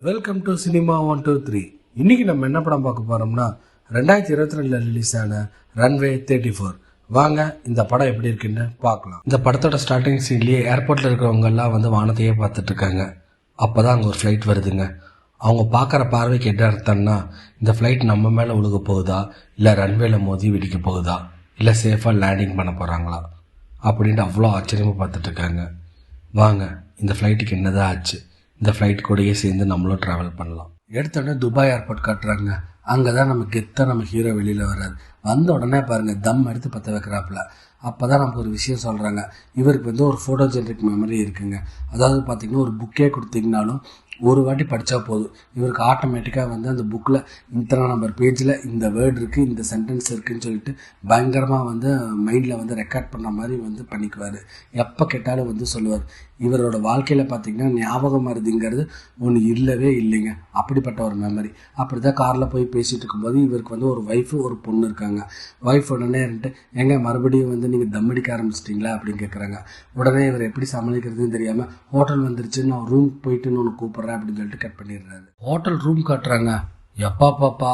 Welcome to cinema 123. இன்னைக்கு நம்ம என்ன படம் பார்க்க போறோம்னா 2022 ரிலீஸ் ஆன ரன்வே 34. வாங்க இந்த படம் எப்படி இருக்குன்னு பார்க்கலாம். இந்த படத்தோட ஸ்டார்டிங் சீன்லயே ஏர்போர்ட்ல இருக்கிறவங்க எல்லாம் வந்து வானத்தையே பார்த்துட்டு இருக்காங்க. அப்பதான் அங்கே ஒரு ஃப்ளைட் வருதுங்க. அவங்க பார்க்குற பார்வைக்கு என்ன அர்த்தம்னா, இந்த ஃப்ளைட் நம்ம மேலே உழுக போகுதா, இல்லை ரன்வேல மோதி வெடிக்க போகுதா, இல்லை சேஃபாக லேண்டிங் பண்ண போகிறாங்களா அப்படின்ட்டு அவ்வளோ ஆச்சரியமாக பார்த்துட்டு இருக்காங்க. வாங்க இந்த ஃப்ளைட்டுக்கு என்னதான் ஆச்சு, இந்த ஃப்ளைட் கூடயே சேர்ந்து நம்மளும் ட்ராவல் பண்ணலாம். எடுத்தோடனே துபாய் ஏர்போர்ட் காட்டுறாங்க. அங்கே தான் நம்ம கெத்தாக நம்ம ஹீரோ வெளியில் வர்றாரு. வந்த உடனே பாருங்கள், தம் எடுத்து பற்ற வைக்கிறாப்புல. அப்போ தான் நமக்கு ஒரு விஷயம் சொல்கிறாங்க. இவருக்கு வந்து ஒரு ஃபோட்டோஜெனிக் மெமரி இருக்குங்க. அதாவது பார்த்திங்கன்னா, ஒரு புக்கே கொடுத்தீங்கனாலும் ஒரு வாட்டி படித்தா போதும், இவருக்கு ஆட்டோமேட்டிக்காக வந்து அந்த புக்கில் இத்தனை நம்பர் பேஜில் இந்த வேர்டு இருக்குது, இந்த சென்டென்ஸ் இருக்குதுன்னு சொல்லிட்டு பயங்கரமாக வந்து மைண்டில் வந்து ரெக்கார்ட் பண்ண மாதிரி வந்து பண்ணிக்குவார். எப்போ கேட்டாலும் வந்து சொல்லுவார். இவரோட வாழ்க்கையில் பார்த்திங்கன்னா ஞாபகம் மருதிங்கிறது ஒன்று இல்லவே இல்லைங்க. அப்படிப்பட்ட ஒரு மெமரி. அப்படி தான் காரில் போய் பேசிகிட்டு இருக்கும்போது இவருக்கு வந்து ஒரு ஒய்ஃபு ஒரு பொண்ணு இருக்காங்க. ஒய்ஃப் உடனே இருந்துட்டு, எங்க மறுபடியும் வந்து நீங்கள் தம் அடிக்க ஆரம்பிச்சிட்டிங்களா அப்படின்னு கேட்குறாங்க. உடனே இவர் எப்படி சமாளிக்கிறதுன்னு தெரியாமல், ஹோட்டல் வந்துருச்சு, நான் ரூம் போயிட்டுன்னு ஒன்று கூப்பிட்றேன் அப்படின்னு சொல்லிட்டு கட் பண்ணிடுறாரு. ஹோட்டல் ரூம் காட்டுறாங்க. எப்பா பாப்பா,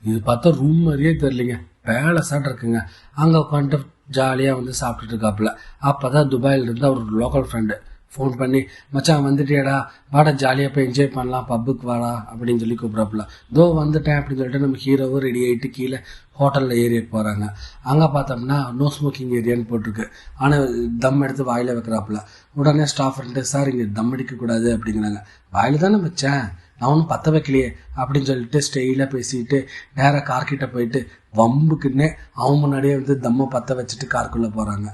இது பார்த்தா ரூம் மாதிரியே தெரியலிங்க, பேலஸாட்டு இருக்குங்க. அங்கே உட்காந்துட்டு ஜாலியாக வந்து சாப்பிட்டுட்டு இருக்காப்புல. அப்போ தான் துபாயிலிருந்து அவர் லோக்கல் ஃப்ரெண்டு ஃபோன் பண்ணி, மச்சான் வந்துட்டியாடா, வாடா ஜாலியாக போய் என்ஜாய் பண்ணலாம், பப்புக்கு வாடா அப்படின்னு சொல்லி கூப்பிட்றாப்புல. தோ வந்துட்டேன் அப்படின்னு சொல்லிட்டு நம்ம ஹீரோவும் ரெடி ஆகிட்டு கீழே ஹோட்டலில் ஏரியா போகிறாங்க. அங்கே பார்த்தோம்னா நோ ஸ்மோக்கிங் ஏரியான்னு போட்டிருக்கு. ஆனால் தம் எடுத்து வாயில் வைக்கிறாப்புல. உடனே ஸ்டாஃப் வந்துட்டு, சார் இங்கே தம் அடிக்கக்கூடாது அப்படிங்கிறாங்க. வாயில் தானே வச்சேன், நான் ஒன்றும் பற்ற வைக்கலையே அப்படின்னு சொல்லிட்டு ஸ்டெயிலாக பேசிட்டு நேராக கார்கிட்ட போயிட்டு வம்புக்குன்னே அவன் முன்னாடியே வந்து தம்மை பற்ற வச்சுட்டு காருக்குள்ளே போகிறாங்க.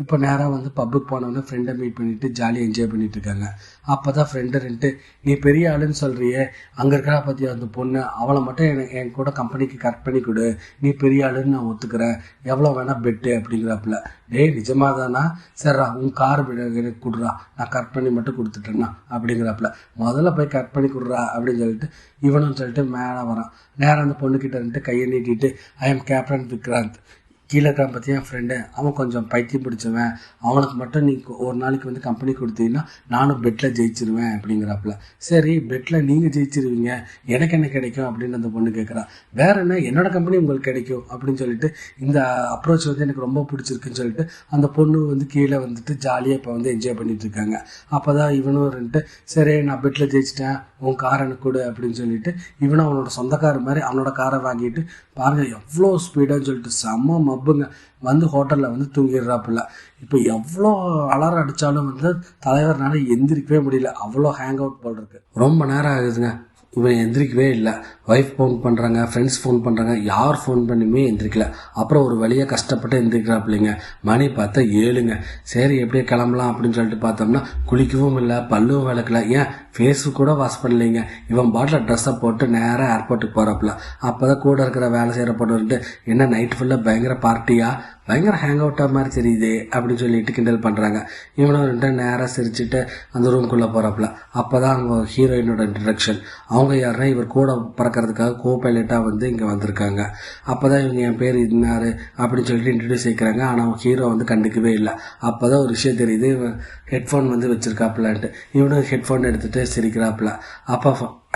இப்போ நேராக வந்து பப்புக்கு போனோடனே ஃப்ரெண்டை மீட் பண்ணிவிட்டு ஜாலியாக என்ஜாய் பண்ணிட்டு இருக்காங்க. அப்போ தான் ஃப்ரெண்டு ரெண்டு, நீ பெரிய ஆளுன்னு சொல்கிறியே, அங்கே இருக்கிறா பற்றி அந்த பொண்ணு, அவளை மட்டும் என் கூட கம்பெனிக்கு கட் பண்ணி கொடு, நீ பெரிய ஆளுன்னு நான் ஒத்துக்கிறேன், எவ்வளோ வேணால் பெட்டு அப்படிங்கிறாப்புல. டேய் நிஜமாக தானா, சரிடா உன் கார் எனக்கு கொடுறா, நான் கட் பண்ணி மட்டும் கொடுத்துட்டேன்னா அப்படிங்கிறாப்புல. முதல்ல போய் கட் பண்ணி கொடுறா அப்படின்னு சொல்லிட்டு இவனும் சொல்லிட்டு மேலே வரான். நேராக அந்த பொண்ணுக்கிட்ட இருந்துட்டு கையை நீட்டிட்டு, ஐ எம் கேப்டன் விக்ராந்த், கீழே இருக்கான் பற்றி என் ஃப்ரெண்டு, அவன் கொஞ்சம் பைத்தியம் பிடிச்சவன், அவனுக்கு மட்டும் நீ ஒரு நாளைக்கு வந்து கம்பெனி கொடுத்தீங்கன்னா நானும் பெட்டில் ஜெயிச்சிருவேன் அப்படிங்கிறாப்புல. சரி பெட்டில் நீங்கள் ஜெயிச்சிருவீங்க, எனக்கு என்ன கிடைக்கும் அப்படின்னு அந்த பொண்ணு கேட்குறா. வேற என்ன, என்னோட கம்பெனி உங்களுக்கு கிடைக்கும் அப்படின்னு சொல்லிட்டு, இந்த அப்ரோச் வந்து எனக்கு ரொம்ப பிடிச்சிருக்குன்னு சொல்லிட்டு அந்த பொண்ணு வந்து கீழே வந்துட்டு ஜாலியாக இப்போ வந்து என்ஜாய் பண்ணிட்டு இருக்காங்க. அப்போ தான் இவனும் இருந்துட்டு, சரி நான் பெட்டில் ஜெயிச்சிட்டேன், உன் காரை எனக்கு கொடு அப்படின்னு சொல்லிட்டு இவனும் அவனோட சொந்தக்கார மாதிரி அவனோட காரை வாங்கிட்டு, பாருங்கள் எவ்வளோ ஸ்பீடான்னு சொல்லிட்டு செம்ம மப்புங்க வந்து ஹோட்டலில் வந்து தூங்கிடுறாப்புல. இப்போ எவ்வளோ அலாரம் அடித்தாலும் வந்து தலைவர்னால எந்திரிக்கவே முடியல, அவ்வளோ ஹேங் அவுட் போல் இருக்கு. ரொம்ப நேரம் ஆகுதுங்க, இவன் எந்திரிக்கவே இல்லை. ஒய்ஃப் ஃபோன் பண்ணுறாங்க, ஃப்ரெண்ட்ஸ் ஃபோன் பண்ணுறாங்க, யார் ஃபோன் பண்ணியுமே எந்திரிக்கல. அப்புறம் ஒரு வழியாக கஷ்டப்பட்டு எந்திரிக்கிறாப்பிள்ளைங்க. மணி பார்த்தா 7ங்க. சரி எப்படியே கிளம்பலாம் அப்படின்னு சொல்லிட்டு பார்த்தோம்னா, குளிக்கவும் இல்லை, பல்லும் விளக்கல, ஏன் ஃபேஸு கூட வாஷ் பண்ணலைங்க. இவன் பாட்டில் ட்ரெஸ்ஸை போட்டு நேராக ஏர்போர்ட்டுக்கு போகிறாப்புல. அப்போ தான் கூட இருக்கிற வேலை செய்கிற பொண்ணு வந்துட்டு, என்ன நைட் ஃபுல்லாக பயங்கர பார்ட்டியா, பயங்கர ஹேங் அவுட்டாக மாதிரி தெரியுது அப்படின்னு சொல்லிட்டு கிண்டல் பண்ணுறாங்க. இவனும் ரெண்டு நேராக சிரிச்சுட்டு அந்த ரூம்குள்ளே போகிறாப்புல. அப்போ தான் அவங்க ஹீரோயினோட இன்ட்ரடக்ஷன். அவங்க யாருன்னா இவர் கூட பறக்கிறதுக்காக கோ பைலட்டாக வந்து இங்கே வந்திருக்காங்க. அப்போ தான் இவங்க என் பேர் இன்னாரு அப்படின்னு சொல்லிட்டு இன்ட்ரடியூஸ் செய்கிறாங்க. ஆனால் ஹீரோ வந்து கண்டுக்கவே இல்லை. அப்போ தான் ஒரு விஷயம் தெரியுது, இவன் ஹெட்ஃபோன் வந்து வச்சுருக்காப்புலன்ட்டு. இவனும் ஹெட்ஃபோன் எடுத்துகிட்டு சிரிக்கிறாப்புல. அப்போ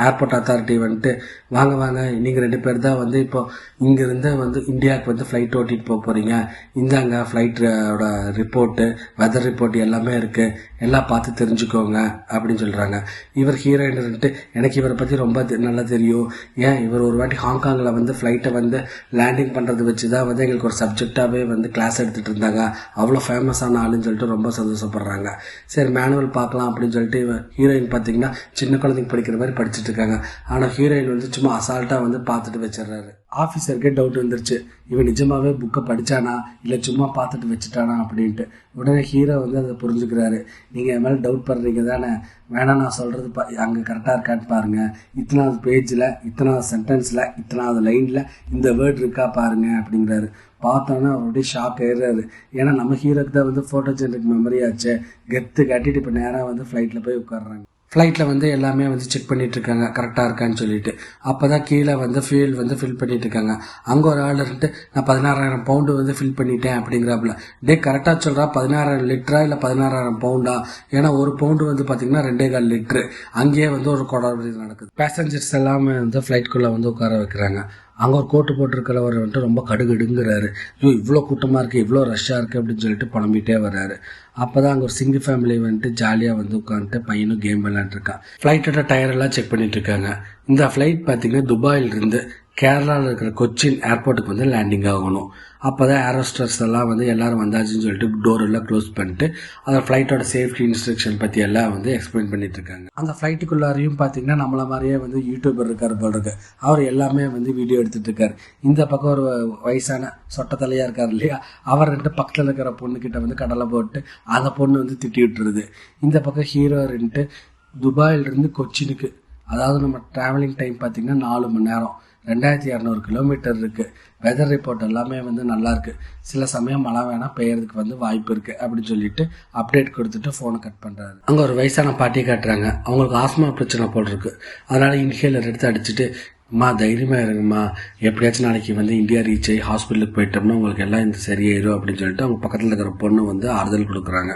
ஏர்போர்ட் அத்தாரிட்டி வந்துட்டு, வாங்க வாங்க நீங்கள் 2 பேர் தான் வந்து இப்போ இங்கேருந்து வந்து இந்தியாவுக்கு வந்து ஃப்ளைட் ஓட்டிகிட்டு போக போகிறீங்க, இந்தாங்க ஃப்ளைட்டோட ரிப்போர்ட்டு, வெதர் ரிப்போர்ட் எல்லாமே இருக்குது, எல்லாம் பார்த்து தெரிஞ்சுக்கோங்க அப்படின்னு சொல்கிறாங்க. இவர் ஹீரோயின் வந்துட்டு, எனக்கு இவரை பற்றி ரொம்ப நல்லா தெரியும், ஏன் இவர் ஒரு வாட்டி ஹாங்காங்கில் வந்து ஃப்ளைட்டை வந்து லேண்டிங் பண்ணுறது வச்சு தான் வந்து எங்களுக்கு ஒரு சப்ஜெக்டாகவே வந்து கிளாஸ் எடுத்துகிட்டு இருந்தாங்க, அவ்வளோ ஃபேமஸான ஆளுன்னு சொல்லிட்டு ரொம்ப சந்தோஷப்படுறாங்க. சரி மேனுவல் பார்க்கலாம் அப்படின்னு சொல்லிட்டு ஹீரோயின் பார்த்தீங்கன்னா சின்ன குழந்தைங்க படிக்கிற மாதிரி படிச்சுட்டு இருக்காங்க. ஆனால் ஹீரோயின் வந்து சும்மா அசால்ட்டாக வந்து பார்த்துட்டு வச்சிடறாரு. ஆஃபீஸருக்கே டவுட் வந்துருச்சு, இவன் நிஜமாவே புக்கை படித்தானா இல்லை சும்மா பார்த்துட்டு வச்சுட்டானா அப்படின்ட்டு. உடனே ஹீரோ வந்து அதை புரிஞ்சுக்கிறாரு. நீங்கள் என் மேலே டவுட் பண்ணுறீங்க தானே, வேணாம் நான் சொல்கிறது அங்கே கரெக்டாக இருக்கான்னு பாருங்கள், இத்தனாவது பேஜில் இத்தனாவது சென்டென்ஸில் இத்தனாவது லைனில் இந்த வேர்டு இருக்கா பாருங்கள் அப்படிங்கிறாரு. பார்த்தோன்னா அப்படியே ஷாக் ஆயிடுறாரு. ஏன்னா நம்ம ஹீரோக்கு தான் வந்து ஃபோட்டோஜெனிக் மெமரி ஆச்சு, கெத்து காட்டிட்டு இப்போ நேராக வந்து ஃப்ளைட்டில் போய் உட்காடுறாங்க. ஃப்ளைட்டில் வந்து எல்லாமே வந்து செக் பண்ணிட்டு இருக்காங்க கரெக்டாக இருக்கான்னு சொல்லிட்டு. அப்போ தான் கீழே வந்து ஃபியூல் வந்து ஃபில் பண்ணிட்டு இருக்காங்க. அங்கே ஒரு ஆள் இருந்துட்டு நான் 16,000 பவுண்டு வந்து ஃபில் பண்ணிட்டேன் அப்படிங்கிறாப்புல. கரெக்டாக சொல்கிறா 16,000 லிட்டரா இல்லை 16,000 பவுண்டா? ஏன்னா ஒரு பவுண்டு வந்து பார்த்தீங்கன்னா 2.25 லிட்டரு. அங்கேயே வந்து ஒரு கொடாபடி நடக்குது. பேசஞ்சர்ஸ் எல்லாமே வந்து ஃப்ளைட்குள்ளே வந்து உட்கார வைக்கிறாங்க. அங்கே ஒரு கோட்டு போட்டிருக்கிறவர் வந்துட்டு ரொம்ப கடுகடுங்கிறாரு. ஐயோ இவ்வளோ கூட்டமாக இருக்குது, இவ்வளோ ரஷ்ஷாக இருக்குது அப்படின்னு சொல்லிட்டு புலம்பிகிட்டே வர்றாரு. அப்போ தான் அங்கே ஒரு சிங்கிள் ஃபேமிலி வந்துட்டு ஜாலியாக வந்து உட்காந்துட்டு பையனும் கேம் விளையாண்டுருக்கான். ஃப்ளைட்டோட டயரெல்லாம் செக் பண்ணிட்டு இருக்காங்க. இந்த ஃப்ளைட் பார்த்தீங்கன்னா துபாயிலிருந்து கேரளாவில் இருக்கிற கொச்சின் ஏர்போர்ட்டுக்கு வந்து லேண்டிங் ஆகணும். அப்போ தான் ஏரோஸ்டர்ஸ் எல்லாம் வந்து எல்லாரும் வந்தாச்சுன்னு சொல்லிட்டு டோர் எல்லாம் க்ளோஸ் பண்ணிட்டு அந்த ஃப்ளைட்டோட சேஃப்டி இன்ஸ்ட்ரக்ஷன் பற்றி எல்லாம் வந்து எக்ஸ்பிளைன் பண்ணிட்டு இருக்காங்க. அந்த ஃப்ளைட்டுக்குள்ளாரையும் பார்த்தீங்கன்னா நம்மள மாதிரியே வந்து யூடியூபர் இருக்கார் போல் இருக்கு. அவர் எல்லாமே வந்து வீடியோ எடுத்துட்டு இருக்காரு. இந்த பக்கம் ஒரு வயசான சொட்டத்தலையாக இருக்கார் இல்லையா, அவர் ரெண்டு பக்கத்தில் இருக்கிற பொண்ணுக்கிட்ட வந்து கடலை போட்டு அந்த பொண்ணு வந்து திட்டி விட்டுருது. இந்த பக்கம் ஹீரோ ரெண்டு துபாயிலிருந்து கொச்சினுக்கு, அதாவது நம்ம ட்ராவலிங் டைம் பார்த்தீங்கன்னா 4 மணி நேரம், 2200 கிலோமீட்டர் இருக்குது. வெதர் ரிப்போர்ட் எல்லாமே வந்து நல்லா இருக்கு. சில சமயம் மழை வேணா பெய்யறதுக்கு வந்து வாய்ப்பு இருக்கு அப்படின்னு சொல்லிட்டு அப்டேட் கொடுத்துட்டு ஃபோனை கட் பண்றாரு. அங்கே ஒரு வயசான பாட்டியை காட்டுறாங்க. அவங்களுக்கு ஆஸ்மா பிரச்சனை போல் இருக்கு. அதனால இன்ஹேலர் எடுத்து அடிச்சுட்டு, அம்மா தைரியமாக இருங்கம்மா, எப்படியாச்சும் நாளைக்கு வந்து இந்தியா ரீச் ஆகி ஹாஸ்பிட்டலுக்கு போயிட்டோம்னா உங்களுக்கு எல்லாம் இந்த சரியாயிரும் அப்படின்னு சொல்லிட்டு அவங்க பக்கத்தில் இருக்கிற பொண்ணு வந்து ஆறுதல் கொடுக்குறாங்க.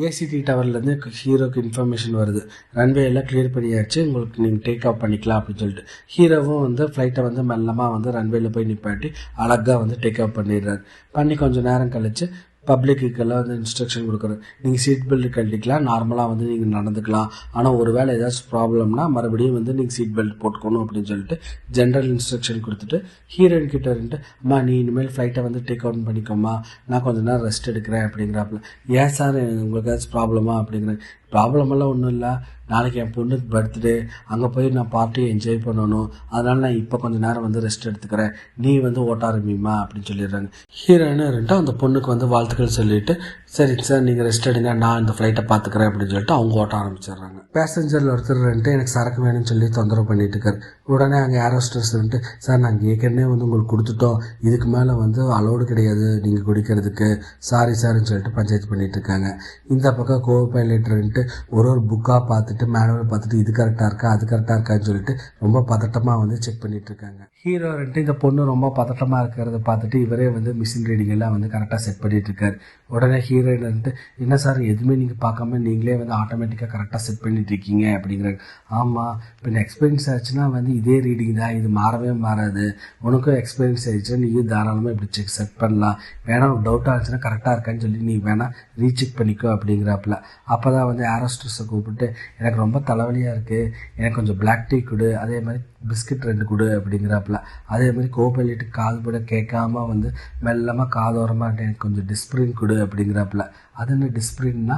ஏசிடி டவர்லேருந்து ஹீரோக்கு இன்ஃபர்மேஷன் வருது, ரன்வே எல்லாம் கிளியர் பண்ணியாச்சு, உங்களுக்கு நீங்கள் டேக் ஆஃப் பண்ணிக்கலாம் அப்படின்னு சொல்லிட்டு. ஹீரோவும் வந்து ஃப்ளைட்டை வந்து மெல்லமாக வந்து ரன்வேல போய் நிப்பாட்டி அழகாக வந்து டேக் ஆஃப் பண்ணிடுறாரு. பண்ணி கொஞ்சம் நேரம் கழிச்சு பப்ளிக்குக்கெல்லாம் வந்து இன்ஸ்ட்ரக்ஷன் கொடுக்குறது, நீங்கள் சீட் பெல்ட் கழட்டிக்கலாம், நார்மலாக வந்து நீங்கள் நடந்துக்கலாம், ஆனால் ஒரு வேளை ஏதாச்சும் ப்ராப்ளம்னா மறுபடியும் வந்து நீங்கள் சீட் பெல்ட் போட்டுக்கணும் அப்படின்னு சொல்லிட்டு ஜென்ரல் இன்ஸ்ட்ரக்ஷன் கொடுத்துட்டு ஹீரோயின் கிட்ட இருந்துட்டு, அம்மா நீ இனிமேல் ஃப்ளைட்டை வந்து டேக் அவுட் பண்ணிக்கோம்மா, நான் கொஞ்ச நேரம் ரெஸ்ட் எடுக்கிறேன் அப்படிங்கிறாப்புல. ஏன் சார் உங்களுக்கு ஏதாச்சும் ப்ராப்ளமா அப்படிங்கிறேன். ப்ராப்ளமெல்லாம் ஒன்றும் இல்லை, நாளைக்கு என் பொண்ணுக்கு பர்த்டே, அங்கே போய் நான் பார்ட்டியை என்ஜாய் பண்ணணும், அதனால நான் இப்போ கொஞ்சம் நேரம் வந்து ரெஸ்ட் எடுத்துக்கிறேன், நீ வந்து ஓட்ட ஆரம்பிமா அப்படின்னு சொல்லிடுறாங்க. ஹீரோயின்னு இருந்துட்டு அந்த பொண்ணுக்கு வந்து வாழ்த்துக்கள் சொல்லிட்டு, சரி சார் நீங்கள் ரெஸ்ட் எடுங்க, நான் இந்த ஃப்ளைட்டை பார்த்துக்கிறேன் அப்படின்னு சொல்லிட்டு அவங்க ஓட்ட ஆரம்பிச்சிடுறாங்க. பேசஞ்சரில் ஒருத்தர் வந்துட்டு எனக்கு சரக்கு வேணும்னு சொல்லி தொந்தரவு பண்ணிட்டு இருக்காரு. உடனே அங்கே ஏரோஸ்டர்ஸ் வந்துட்டு, சார் நாங்கள் ஏற்கனவே வந்து உங்களுக்கு கொடுத்துட்டோம், இதுக்கு மேலே வந்து அலோடு கிடையாது நீங்கள் குடிக்கிறதுக்கு, சாரி சார்ன்னு சொல்லிட்டு பஞ்சாயத்து பண்ணிட்டு இருக்காங்க. இந்த பக்கம் கோ பைலட் வந்துட்டு ஒரு புக்காக பார்த்துட்டு மேனுவல் பார்த்துட்டு இது கரெக்டாக இருக்கா அது கரெக்டாக இருக்கான்னு சொல்லிட்டு ரொம்ப பதட்டமாக வந்து செக் பண்ணிட்டு இருக்காங்க. ஹீரோ வந்துட்டு இந்த பொண்ணு ரொம்ப பதட்டமாக இருக்கிறத பார்த்துட்டு இவரே வந்து மிஷின் ரீடிங் எல்லாம் வந்து கரெக்டாக செட் பண்ணிட்டு இருக்காரு. உடனே ஹீரோயின் வந்துட்டு, என்ன சார் எதுவுமே நீங்கள் பார்க்காம நீங்களே வந்து ஆட்டோமேட்டிக்காக கரெக்டாக செட் பண்ணிட்டு இருக்கீங்க அப்படிங்கிறாங்க. ஆமாம், இப்போ எக்ஸ்பீரியன்ஸ் ஆச்சுன்னா வந்து இதே ரீடிங் தான், இது மாறவே மாறாது, உனக்கும் எக்ஸ்பீரியன்ஸ் ஆயிடுச்சுன்னா நீயும் தாராளமாக இப்படி செக் பண்ணலாம், வேணா டவுட்டாக இருந்துச்சுன்னா கரெக்டாக இருக்கான்னு சொல்லி நீ வேணா ரீசெக் பண்ணிக்கோ அப்படிங்கிறாப்புல. அப்போ தான் வந்து ஏரோஸ்டர்ஸை கூப்பிட்டு, எனக்கு ரொம்ப தலைவலியாக இருக்குது, எனக்கு கொஞ்சம் பிளாக் டீ கொடு, அதே மாதிரி பிஸ்கட் 2 கொடு அப்படிங்கிறாப்புல. அதே மாதிரி கோபைலிட்டு காது கூட கேட்காம வந்து மெல்லமாக காதோரமாக எனக்கு கொஞ்சம் டிஸ்பிரின் கொடு அப்படிங்கிறாப்புல. அது என்ன டிஸ்பிரின்னா,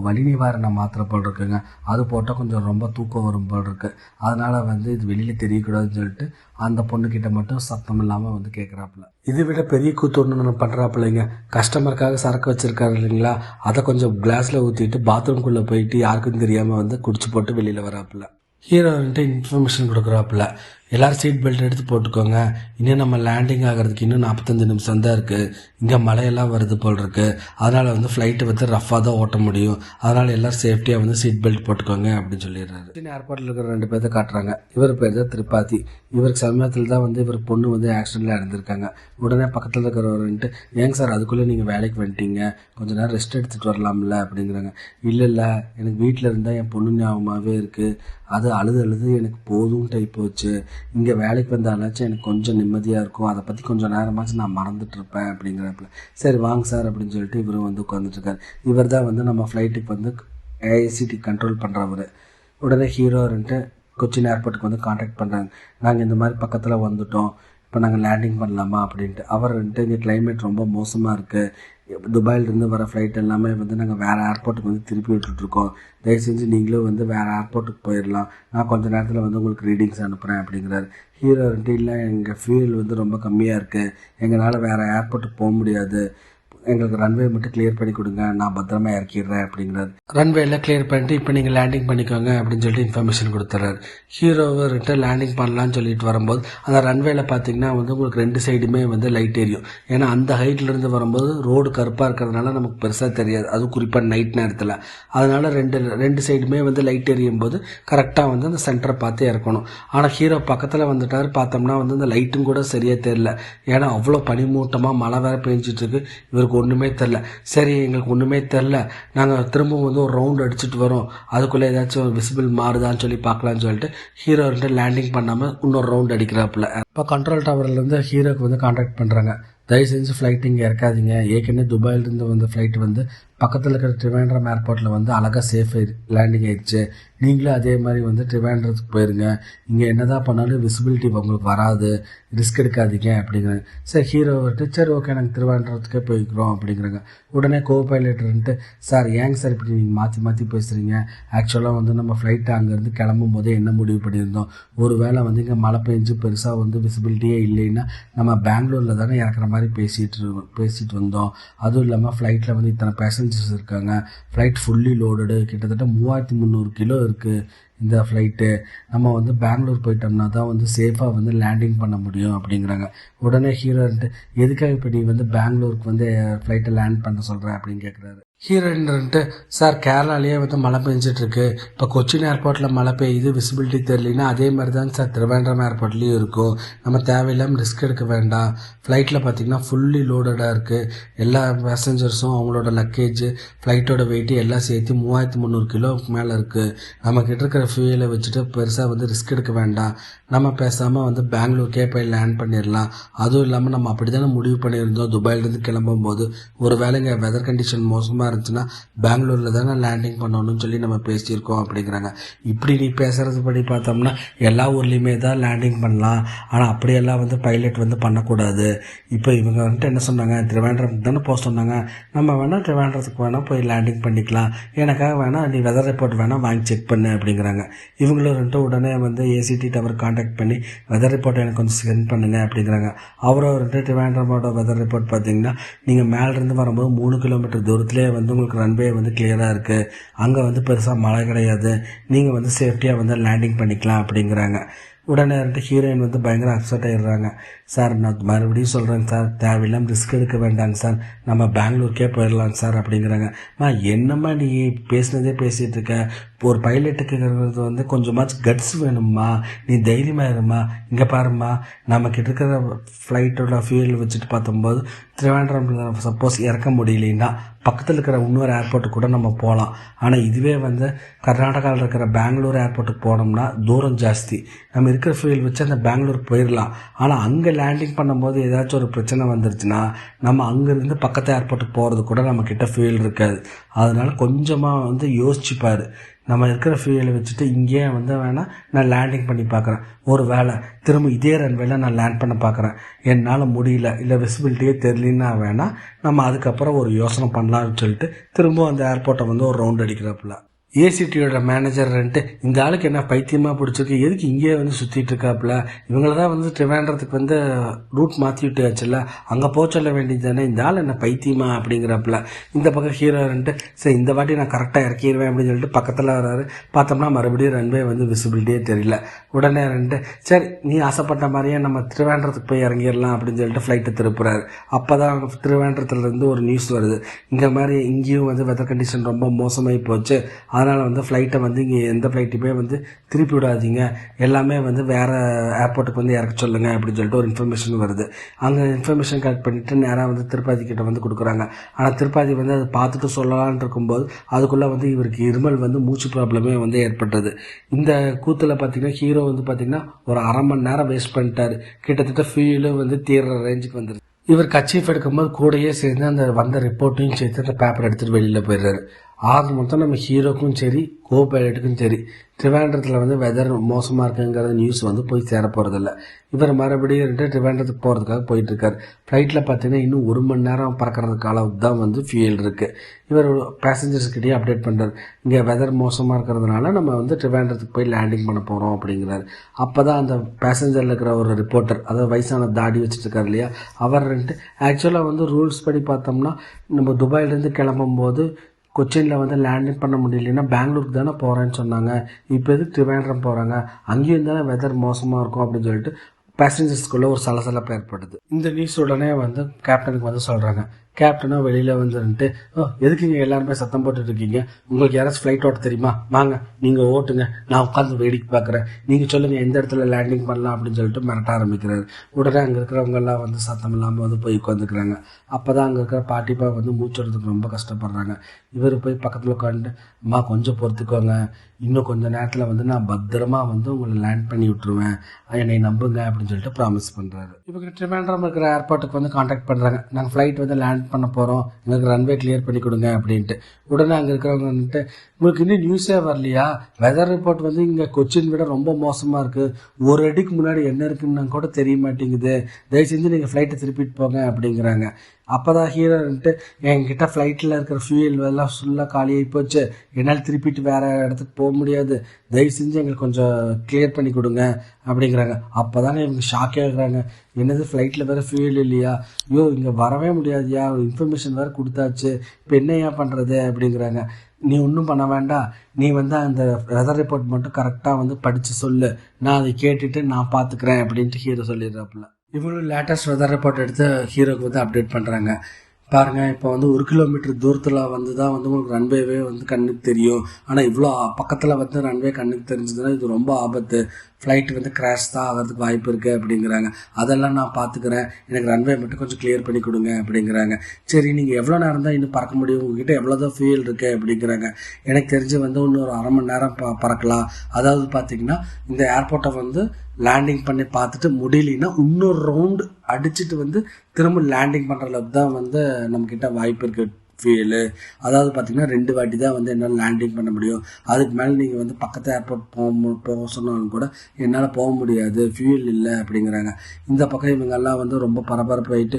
வலி நிவாரண மாத்திரை போல் இருக்குங்க, அது போட்டால் கொஞ்சம் ரொம்ப தூக்கம் வரும் போல் இருக்கு, அதனால் வந்து இது வெளியில் தெரியக்கூடாதுன்னு சொல்லிட்டு அந்த பொண்ணுக்கிட்ட மட்டும் சத்தம் இல்லாமல் வந்து கேட்குறாப்புல. இதை விட பெரிய கூத்து ஒன்று பண்ணுறாப்புலைங்க. கஸ்டமருக்காக சரக்கு வச்சுருக்காரு இல்லைங்களா, அதை கொஞ்சம் கிளாஸில் ஊற்றிட்டு பாத்ரூம்குள்ளே போயிட்டு யாருக்கும் தெரியாமல் வந்து குடிச்சு போட்டு வெளியில் வராப்புல. ஹீரோ வந்துட்டு இன்ஃபர்மேஷன் கொடுக்குறாப்புல, எல்லோரும் சீட் பெல்ட் எடுத்து போட்டுக்கோங்க, இன்னும் நம்ம லேண்டிங் ஆகிறதுக்கு இன்னும் 45 நிமிஷம் தான் இருக்குது, இங்கே மழையெல்லாம் வருது போல் இருக்குது, அதனால் வந்து ஃப்ளைட்டு வந்து ரஃபாக தான் ஓட்ட முடியும், அதனால் எல்லோரும் சேஃப்டியாக வந்து சீட் பெல்ட் போட்டுக்கோங்க அப்படின்னு சொல்லிடுறாரு. ஏர்போர்ட்டில் இருக்கிற 2 பேர்த்த காட்டுறாங்க. இவர் பேர் தான் திரிபாதி. இவருக்கு சமயத்தில் தான் வந்து இவர் பொண்ணு வந்து ஆக்சிடெண்ட்டில் இறந்துருக்காங்க. உடனே பக்கத்தில் இருக்கிறவர் வந்துட்டு, ஏங்க சார் அதுக்குள்ளே நீங்கள் வேலைக்கு வந்துட்டீங்க, கொஞ்சம் நேரம் ரெஸ்ட் எடுத்துகிட்டு வரலாம்ல அப்படிங்கிறாங்க. இல்லை எனக்கு வீட்டில் இருந்தால் என் பொண்ணு ஞாபகமாகவே இருக்குது, அது அழுது எனக்கு போதும் டைப் போச்சு, இங்கே வேலைக்கு வந்தாலாச்சும் எனக்கு கொஞ்சம் நிம்மதியாக இருக்கும், அதை பற்றி கொஞ்சம் நேரமாச்சும் நான் மறந்துட்டுருப்பேன் அப்படிங்கிறப்பல. சரி வாங்க சார் அப்படின்னு சொல்லிட்டு இவரும் வந்து உட்காந்துட்ருக்காரு. இவர் தான் வந்து நம்ம ஃப்ளைட்டுக்கு வந்து ஏஐசிடி கண்ட்ரோல் பண்ணுறவர். உடனே ஹீரோ வந்துட்டு கொச்சின் ஏர்போர்ட்டுக்கு வந்து காண்டாக்ட் பண்ணுறாங்க. நாங்கள் இந்த மாதிரி பக்கத்தில் வந்துட்டோம், இப்போ நாங்கள் லேண்டிங் பண்ணலாமா அப்படின்ட்டு. அவர் வந்துட்டு இங்கே கிளைமேட் ரொம்ப மோசமாக இருக்குது, துபாயிலிருந்து வர ஃப்ளைட் எல்லாமே வந்து நாங்கள் வேறு ஏர்போர்ட்டுக்கு வந்து திருப்பி விட்டுட்ருக்கோம், தயவு செஞ்சு நீங்களும் வந்து வேறு ஏர்போர்ட்டுக்கு போயிடலாம், நான் கொஞ்சம் நேரத்தில் வந்து உங்களுக்கு ரீடிங்ஸ் அனுப்புகிறேன் அப்படிங்கிறாரு. ஹீரோ வந்துட்டு, இல்லை எங்கள் ஃபியூல் வந்து ரொம்ப கம்மியாக இருக்குது, எங்களால் வேறு ஏர்போர்ட்டுக்கு போக முடியாது, எங்களுக்கு ரன்வே மட்டும் கிளியர் பண்ணி கொடுங்க, நான் பத்திரமா இறக்கிடுறேன் அப்படிங்கிறாரு. ரன்வேல கிளியர் பண்ணிட்டு இப்போ நீங்கள் லேண்டிங் பண்ணிக்கோங்க அப்படின்னு சொல்லிட்டு இன்ஃபர்மேஷன் கொடுத்துறாரு. ஹீரோவர்கிட்ட லேண்டிங் பண்ணலான்னு சொல்லிட்டு வரும்போது அந்த ரன்வேல பார்த்தீங்கன்னா வந்து உங்களுக்கு 2 சைடுமே வந்து லைட் எரியும். ஏன்னா அந்த ஹைட்லேருந்து வரும்போது ரோடு கருப்பாக இருக்கிறதுனால நமக்கு பெருசாக தெரியாது, அதுவும் குறிப்பாக நைட் நேரத்தில். அதனால ரெண்டு சைடுமே வந்து லைட் எரியும் போது கரெக்டாக வந்து அந்த சென்டரை பார்த்து இறக்கணும். ஆனால் ஹீரோ பக்கத்தில் வந்துட்டார், பார்த்தோம்னா வந்து அந்த லைட்டும் கூட சரியாக தெரியல. ஏன்னா அவ்வளோ பனிமூட்டமாக மழை வேற பெஞ்சிட்டு இருக்கு, இவருக்கு ஒன்றுமே தெரில. சரி எங்களுக்கு ஒன்றுமே தெரில, நாங்கள் திரும்பவும் வந்து ஒரு ரவுண்ட் அடிச்சுட்டு வரோம், அதுக்குள்ளே ஏதாச்சும் விசிபிள் மாறுதான்னு சொல்லி பார்க்கலான்னு சொல்லிட்டு ஹீரோ லேண்டிங் பண்ணாமல் இன்னொரு ரவுண்ட் அடிக்கிறாப்புல. இப்போ கண்ட்ரோல் டவர்லேருந்து ஹீரோக்கு வந்து கான்டாக்ட் பண்ணுறாங்க. தயவு செஞ்சு ஃப்ளைட் இங்கே இறக்காதீங்க, ஏற்கனவே துபாயிலிருந்து வந்த ஃப்ளைட் வந்து பக்கத்தில் இருக்கிற ட்ரிவாண்ட்ரம் ஏர்போர்ட்டில் வந்து அழகாக சேஃப் லேண்டிங் ஆயிடுச்சு, நீங்களும் அதே மாதிரி வந்து ட்ரிவாண்ட்ரத்துக்கு போயிருங்க, இங்கே என்னதான் பண்ணாலும் விசிபிலிட்டி உங்களுக்கு வராது, ரிஸ்க் எடுக்காதீங்க அப்படிங்கிறாங்க. சரி ஹீரோ சரி ஓகே நாங்கள் திருவாண்டத்துக்கே போய்க்கிறோம் அப்படிங்கிறாங்க. உடனே கோ பைலட்ன்ட்டு சார் ஏங்க சார் இப்படி நீங்கள் மாற்றி பேசுகிறீங்க, ஆக்சுவலாக வந்து நம்ம ஃப்ளைட்டு அங்கேருந்து கிளம்பும் போதே என்ன முடிவு பண்ணியிருந்தோம், ஒரு வேளை வந்து இங்கே மழை பெஞ்சு பெருசாக வந்து விசிபிலிட்டியே இல்லைன்னா நம்ம பெங்களூரில் தானே இறக்குற மாதிரி பேசிட்டு வந்தோம். அதுவும் இல்லாமல் ஃப்ளைட்டில் வந்து இத்தனை பேசஞ்சர்ஸ் இருக்காங்க, ஃப்ளைட் ஃபுல்லி லோடடு, கிட்டத்தட்ட 3300 கிலோ இருக்குது இந்த ஃப்ளைட்டு, நம்ம வந்து பெங்களூர் போயிட்டோம்னா தான் வந்து சேஃபாக வந்து லேண்டிங் பண்ண முடியும் அப்படிங்கிறாங்க. உடனே ஹீரோன்ட்டு எதுக்காக இப்போ நீ வந்து பெங்களூருக்கு வந்து ஃப்ளைட்டை லேண்ட் பண்ண சொல்கிறேன் அப்படின்னு கேட்குறாரு. ஹீரோயின்ட்டு சார் கேரளாலேயே வந்து மழை பெஞ்சிட்ருக்கு, இப்போ கொச்சின் ஏர்போர்ட்டில் மழை பெய்யுது, விசிபிலிட்டி தெரியலனா அதே மாதிரி தான் சார் திருவேண்டரம் ஏர்போர்ட்லேயும் இருக்கும், நம்ம தேவையில்லாமல் ரிஸ்க் எடுக்க வேண்டாம், ஃப்ளைட்டில் பார்த்திங்கன்னா ஃபுல்லி லோடடாக இருக்குது, எல்லா பேசஞ்சர்ஸும் அவங்களோட லக்கேஜ் ஃப்ளைட்டோட வெயிட்டு எல்லாம் சேர்த்து 3300 கிலோவுக்கு மேலே இருக்குது, நம்மக்கிட்ட இருக்கிற ஃபியூலை வச்சுட்டு பெருசாக வந்து ரிஸ்க் எடுக்க வேண்டாம், நம்ம பேசாமல் வந்து பெங்களூருக்கே போய் லேண்ட் பண்ணிடலாம், அதுவும் இல்லாமல் நம்ம அப்படி தானே முடிவு பண்ணியிருந்தோம் துபாயிலேருந்து கிளம்பும் போது, ஒரு வேளைங்க வெதர் கண்டிஷன் மோசமாக இருந்துச்சுன்னா பெங்களூரில் தானே லேண்டிங் பண்ணணும்னு சொல்லி நம்ம பேசியிருக்கோம் அப்படிங்கிறாங்க. இப்படி நீ பேசுகிறது படி பார்த்தோம்னா எல்லா ஊர்லேயுமே தான் லேண்டிங் பண்ணலாம், ஆனால் அப்படியெல்லாம் வந்து பைலட் வந்து பண்ணக்கூடாது. இப்போ இவங்க வந்துட்டு என்ன சொன்னாங்க, திருவேண்டரத்துக்கு தானே போக சொன்னாங்க, நம்ம வேணால் திருவேண்டரத்துக்கு வேணால் போய் லேண்டிங் பண்ணிக்கலாம், எனக்காக வேணால் நீ வெதர் ரிப்போர்ட் வேணால் வாங்கி செக் பண்ணு அப்படிங்கிறாங்க. இவங்களும் வந்துட்டு உடனே வந்து ஏசிடி டவர் கான்டாக்ட் பண்ணி வெதர் ரிப்போர்ட் எனக்கு கொஞ்சம் சென்ட் பண்ணுங்க அப்படிங்கிறாங்க. அவரும் வந்துட்டு திருவேண்டரமோட வெதர் ரிப்போர்ட் பார்த்தீங்கன்னா நீங்கள் மேலேருந்து வரும்போது 3 கிலோமீட்டர் தூரத்துலேயே வந்து உங்களுக்கு ரன்வே வந்து கிளியராக இருக்குது, அங்கே வந்து பெருசாக மழை கிடையாது, நீங்கள் வந்து சேஃப்டியாக வந்து லேண்டிங் பண்ணிக்கலாம் அப்படிங்கிறாங்க. உடனே ஹீரோயின் வந்து பயங்கர அப்செட் ஆகிடுறாங்க. சார் நான் மறுபடியும் சொல்கிறேங்க சார், தேவையில்லாமல் ரிஸ்க் எடுக்க வேண்டாங்க சார், நம்ம பெங்களூருக்கே போயிடலாங்க சார் அப்படிங்கிறாங்க. என்னம்மா நீ பேசினதே பேசிகிட்டு இருக்க, ஒரு பைலட்டுக்குங்கிறது வந்து கொஞ்சமாச்சும் கட்ஸ் வேணும்மா, நீ தைரியமாக இருமா, இங்கே பாரும்மா நம்மக்கிட்ட இருக்கிற ஃப்ளைட்டோட ஃபியூல் வச்சுட்டு பார்த்தம்போது திருவேண்டரம் சப்போஸ் இறக்க முடியலன்னா பக்கத்தில் இருக்கிற இன்னொரு ஏர்போர்ட்டுக்கு கூட நம்ம போகலாம், ஆனால் இதுவே வந்து கர்நாடகாவில் இருக்கிற பெங்களூர் ஏர்போர்ட்டுக்கு போனோம்னா தூரம் ஜாஸ்தி, நம்ம இருக்கிற ஃபியூல் வச்சு அந்த பெங்களூருக்கு போயிடலாம், ஆனால் அங்கே லேண்டிங் பண்ணும்போது ஏதாச்சும் ஒரு பிரச்சனை வந்துருச்சுன்னா நம்ம அங்கேருந்து பக்கத்து ஏர்போர்ட்டுக்கு போகிறது கூட நம்மக்கிட்ட ஃபியூல் இருக்காது, அதனால் கொஞ்சமாக வந்து யோசிச்சுப்பார், நம்ம இருக்கிற ஃபியூலை வச்சுட்டு இங்கேயே வந்து வேணால் நான் லேண்டிங் பண்ணி பார்க்குறேன், ஒரு வேளை திரும்ப இதே ரன்வேல நான் லேண்ட் பண்ண பார்க்குறேன், என்னால் முடியல இல்லை விசிபிலிட்டியே தெரியலன்னா வேணால் நம்ம அதுக்கப்புறம் ஒரு யோசனை பண்ணலாம்னு சொல்லிட்டு திரும்ப அந்த ஏர்போர்ட்டை வந்து ஒரு ரவுண்ட் அடிக்கிறப்பல. ஏசிடியோட மேனேஜர்ன்ட்டு இந்த ஆளுக்கு என்ன பைத்தியமாக பிடிச்சிருக்கு, எதுக்கு இங்கேயே வந்து சுற்றிட்டு இருக்காப்புல, இவங்கள தான் வந்து திருவேண்டரத்துக்கு வந்து ரூட் மாற்றி விட்டுச்சுல்ல, அங்கே போக சொல்ல வேண்டியது தானே, இந்த ஆள் என்ன பைத்தியமா அப்படிங்கிறப்பல. இந்த பக்கம் ஹீரோன்ட்டு சரி இந்த வாட்டி நான் கரெக்டாக இறக்கிடுவேன் அப்படின்னு சொல்லிட்டு பக்கத்தில் வர்றாரு. பார்த்தோம்னா மறுபடியும் ரன்வே வந்து விசிபிலிட்டியே தெரியல. உடனே சரி நீ ஆசைப்பட்ட மாதிரியே நம்ம திருவேண்டரத்துக்கு போய் இறங்கிடலாம் அப்படின்னு சொல்லிட்டு ஃப்ளைட்டை திருப்புறாரு. அப்போ தான் திருவேண்டரத்துலேருந்து ஒரு நியூஸ் வருது, இந்த மாதிரி இங்கேயும் வந்து வெதர் கண்டிஷன் ரொம்ப மோசமாகி போச்சு, அதனால் வந்து ஃப்ளைட்டை வந்து இங்கே எந்த ஃப்ளைட்டுமே வந்து திருப்பி விடாதீங்க, எல்லாமே வந்து வேறு ஏர்போர்ட்டுக்கு வந்து இறக்க சொல்லுங்கள் அப்படின்னு சொல்லிட்டு ஒரு இன்ஃபர்மேஷன் வருது. அங்கே இன்ஃபர்மேஷன் கலெக்ட் பண்ணிவிட்டு நேராக வந்து திருப்பதி கிட்ட வந்து கொடுக்குறாங்க. ஆனால் திருப்பதி வந்து அதை பார்த்துட்டு சொல்லலான்னு இருக்கும்போது அதுக்குள்ளே வந்து இவருக்கு இருமல் வந்து மூச்சு ப்ராப்ளமே வந்து ஏற்பட்டது. இந்த கூத்தில் பார்த்திங்கன்னா ஹீரோ வந்து பார்த்திங்கன்னா ஒரு 1/2 மணி நேரம் வேஸ்ட் பண்ணிட்டார், கிட்டத்தட்ட ஃபீலும் வந்து தீர்ற ரேஞ்சுக்கு வந்துருது. இவர் கச்சீஃப் எடுக்கும்போது கூடையே சேர்ந்து அந்த வந்த ரிப்போர்ட்டையும் சேர்த்து அந்த பேப்பர் எடுத்துகிட்டு வெளியில் போயிடுறாரு. ஆக மொத்தம் நம்ம ஹீரோக்கும் சரி கோ பைலட்டுக்கும் சரி ட்ரிவாண்ட்ரத்தில் வந்து வெதர் மோசமாக இருக்குங்கிற நியூஸ் வந்து போய் சேர போகிறதில்ல. இவர் மறுபடியும் ட்ரிவாண்ட்ரத்துக்கு போகிறதுக்காக போயிட்டுருக்கார். ஃப்ளைட்டில் பார்த்தீங்கன்னா இன்னும் 1 மணி நேரம் பறக்கிறதுக்கு அளவுக்கு தான் வந்து ஃபியூயல் இருக்குது. இவர் பேசஞ்சர்ஸ்கிட்டயே அப்டேட் பண்ணுறாரு, இங்கே வெதர் மோசமாக இருக்கிறதுனால நம்ம வந்து ட்ரிவாண்ட்ரத்துக்கு போய் லேண்டிங் பண்ண போகிறோம் அப்படிங்கிறாரு. அப்போ தான் அந்த பேசஞ்சரில் இருக்கிற ஒரு ரிப்போர்ட்டர், அதாவது வயசான தாடி வச்சுட்டு இருக்கார் இல்லையா, அவர் ஆக்சுவலாக வந்து ரூல்ஸ் படி பார்த்தோம்னா நம்ம துபாயிலேருந்து கிளம்பும்போது கொச்சினில் வந்து லேண்டிங் பண்ண முடியலன்னா பெங்களூருக்கு தானே போகிறேன்னு சொன்னாங்க, இப்போ எதுக்கு ட்ரிவாண்ட்ரம் போகிறாங்க, அங்கேயும் தானே வெதர் மோசமாக இருக்கும் அப்படின்னு சொல்லிட்டு பேசஞ்சர்ஸ்குள்ளே ஒரு சலசலப்பு ஏற்படுது. இந்த நியூஸ் உடனே வந்து கேப்டனுக்கு வந்து சொல்கிறாங்க. கேப்டனும் வெளியில் வந்துட்டு, எதுக்கு நீங்கள் எல்லாருமே சத்தம் போட்டுட்டு இருக்கீங்க, உங்களுக்கு யாராச்சும் ஃப்ளைட் ஓட்ட தெரியுமா, வாங்க நீங்கள் ஓட்டுங்க, நான் உட்காந்து வேடிக்கை பார்க்குறேன், நீங்கள் சொல்லுங்கள் எந்த இடத்துல லேண்டிங் பண்ணலாம் அப்படின்னு சொல்லிட்டு மிரட்ட ஆரம்பிக்கிறாரு. உடனே அங்கே இருக்கிறவங்கெல்லாம் வந்து சத்தம் இல்லாமல் வந்து போய் உட்காந்துக்கிறாங்க. அப்போ தான் அங்கே இருக்கிற பாட்டிப்பா வந்து மூச்சுறதுக்கு ரொம்ப கஷ்டப்படுறாங்க. இவர் போய் பக்கத்தில் உட்காந்துட்டு, அம்மா கொஞ்சம் பொறுத்துக்கோங்க, இன்னும் கொஞ்சம் நேரத்தில் வந்து நான் பத்திரமா வந்து உங்களை லேண்ட் பண்ணி விட்டுருவேன், என்னை நம்புங்க அப்படின்னு சொல்லிட்டு ப்ராமிஸ் பண்ணுறாரு. இவங்க ட்ரிவாண்ட்ரம் இருக்கிற ஏர்போர்ட்டுக்கு வந்து கான்டாக்ட் பண்ணுறாங்க. நாங்கள் ஃப்ளைட் வந்து லேண்ட் பண்ண போகிறோம், எங்களுக்கு ரன்வே கிளியர் பண்ணி கொடுங்க அப்படின்ட்டு. உடனே அங்கே இருக்கிறவங்க வந்துட்டு, உங்களுக்கு இன்னும் நியூஸே வரலையா, வெதர் ரிப்போர்ட் வந்து இங்கே கொச்சின் விட ரொம்ப மோசமாக இருக்குது, ஒரு அடிக்கு முன்னாடி என்ன இருக்குன்னு கூட தெரிய மாட்டேங்குது, தயவு செஞ்சு நீங்கள் ஃப்ளைட்டை திருப்பிட்டு போங்க அப்படிங்கிறாங்க. அப்போ தான் ஹீரோ என்கிட்ட ஃப்ளைட்டில் இருக்கிற ஃபியூயல் எல்லாம் ஃபுல்லாக காலியாகி போச்சு, என்னால் திருப்பிட்டு வேறு இடத்துக்கு போக முடியாது, தயவு செஞ்சு எங்களுக்கு கொஞ்சம் கிளியர் பண்ணி கொடுங்க அப்படிங்கிறாங்க. அப்போ தானே இவங்க ஷாக்கே ஆகுறாங்க, என்னது ஃப்ளைட்டில் வேறு ஃபியூயல் இல்லையா, ஐயோ இங்கே வரவே முடியாதுயா, இன்ஃபர்மேஷன் வேறு கொடுத்தாச்சு, இப்போ என்னையா பண்ணுறது அப்படிங்கிறாங்க. நீ ஒன்றும் பண்ண வேண்டாம், நீ வந்து அந்த வெதர் ரிப்போர்ட் மட்டும் கரெக்டாக வந்து படித்து சொல்லு, நான் அதை கேட்டுட்டு நான் பார்த்துக்கிறேன் அப்படின்ட்டு ஹீரோ சொல்லிடுறாப்புல. இவங்களும் லேட்டஸ்ட் வெதர் ரிப்போர்ட் எடுத்து ஹீரோக்கு வந்து அப்டேட் பண்ணுறாங்க. பாருங்கள், இப்போ வந்து 1 கிலோமீட்டர் தூரத்தில் வந்து தான் வந்து உங்களுக்கு ரன்வேவே வந்து கண்ணுக்கு தெரியும், ஆனால் இவ்வளோ பக்கத்தில் வந்து ரன்வே கண்ணுக்கு தெரிஞ்சதுன்னா இது ரொம்ப ஆபத்து, ஃப்ளைட் வந்து கிராஷ் தான் ஆகிறதுக்கு வாய்ப்பு இருக்குது அப்படிங்கிறாங்க. அதெல்லாம் நான் பார்த்துக்கிறேன், எனக்கு ரன்வே மட்டும் கொஞ்சம் கிளியர் பண்ணி கொடுங்க அப்படிங்கிறாங்க. சரி, நீங்கள் எவ்வளோ நேரம் தான் இன்னும் பறக்க முடியும், உங்ககிட்ட எவ்வளோ தான் ஃபியூயல் இருக்குது அப்படிங்கிறாங்க. எனக்கு தெரிஞ்சு வந்து இன்னும் ஒரு 1/2 மணி நேரம் பறக்கலாம், அதாவது பார்த்திங்கன்னா இந்த ஏர்போர்ட்டை வந்து லேண்டிங் பண்ணி பார்த்துட்டு முடியலன்னா இன்னொரு ரவுண்டு அடிச்சுட்டு வந்து திரும்ப லேண்டிங் பண்ணுற அளவுக்கு தான் வந்து நம்மக்கிட்ட வாய்ப்பு இருக்குது ஃபியூயலு. அதாவது பார்த்திங்கன்னா 2 வாட்டி தான் வந்து என்னால் லேண்டிங் பண்ண முடியும், அதுக்கு மேலே நீங்கள் வந்து பக்கத்து ஏர்போர்ட் போக சொன்னாலும் கூட என்னால் போக முடியாது, ஃபியூயல் இல்லை அப்படிங்கிறாங்க. இந்த பக்கம் இவங்கெல்லாம் வந்து ரொம்ப பரபரப்பாயிட்டு,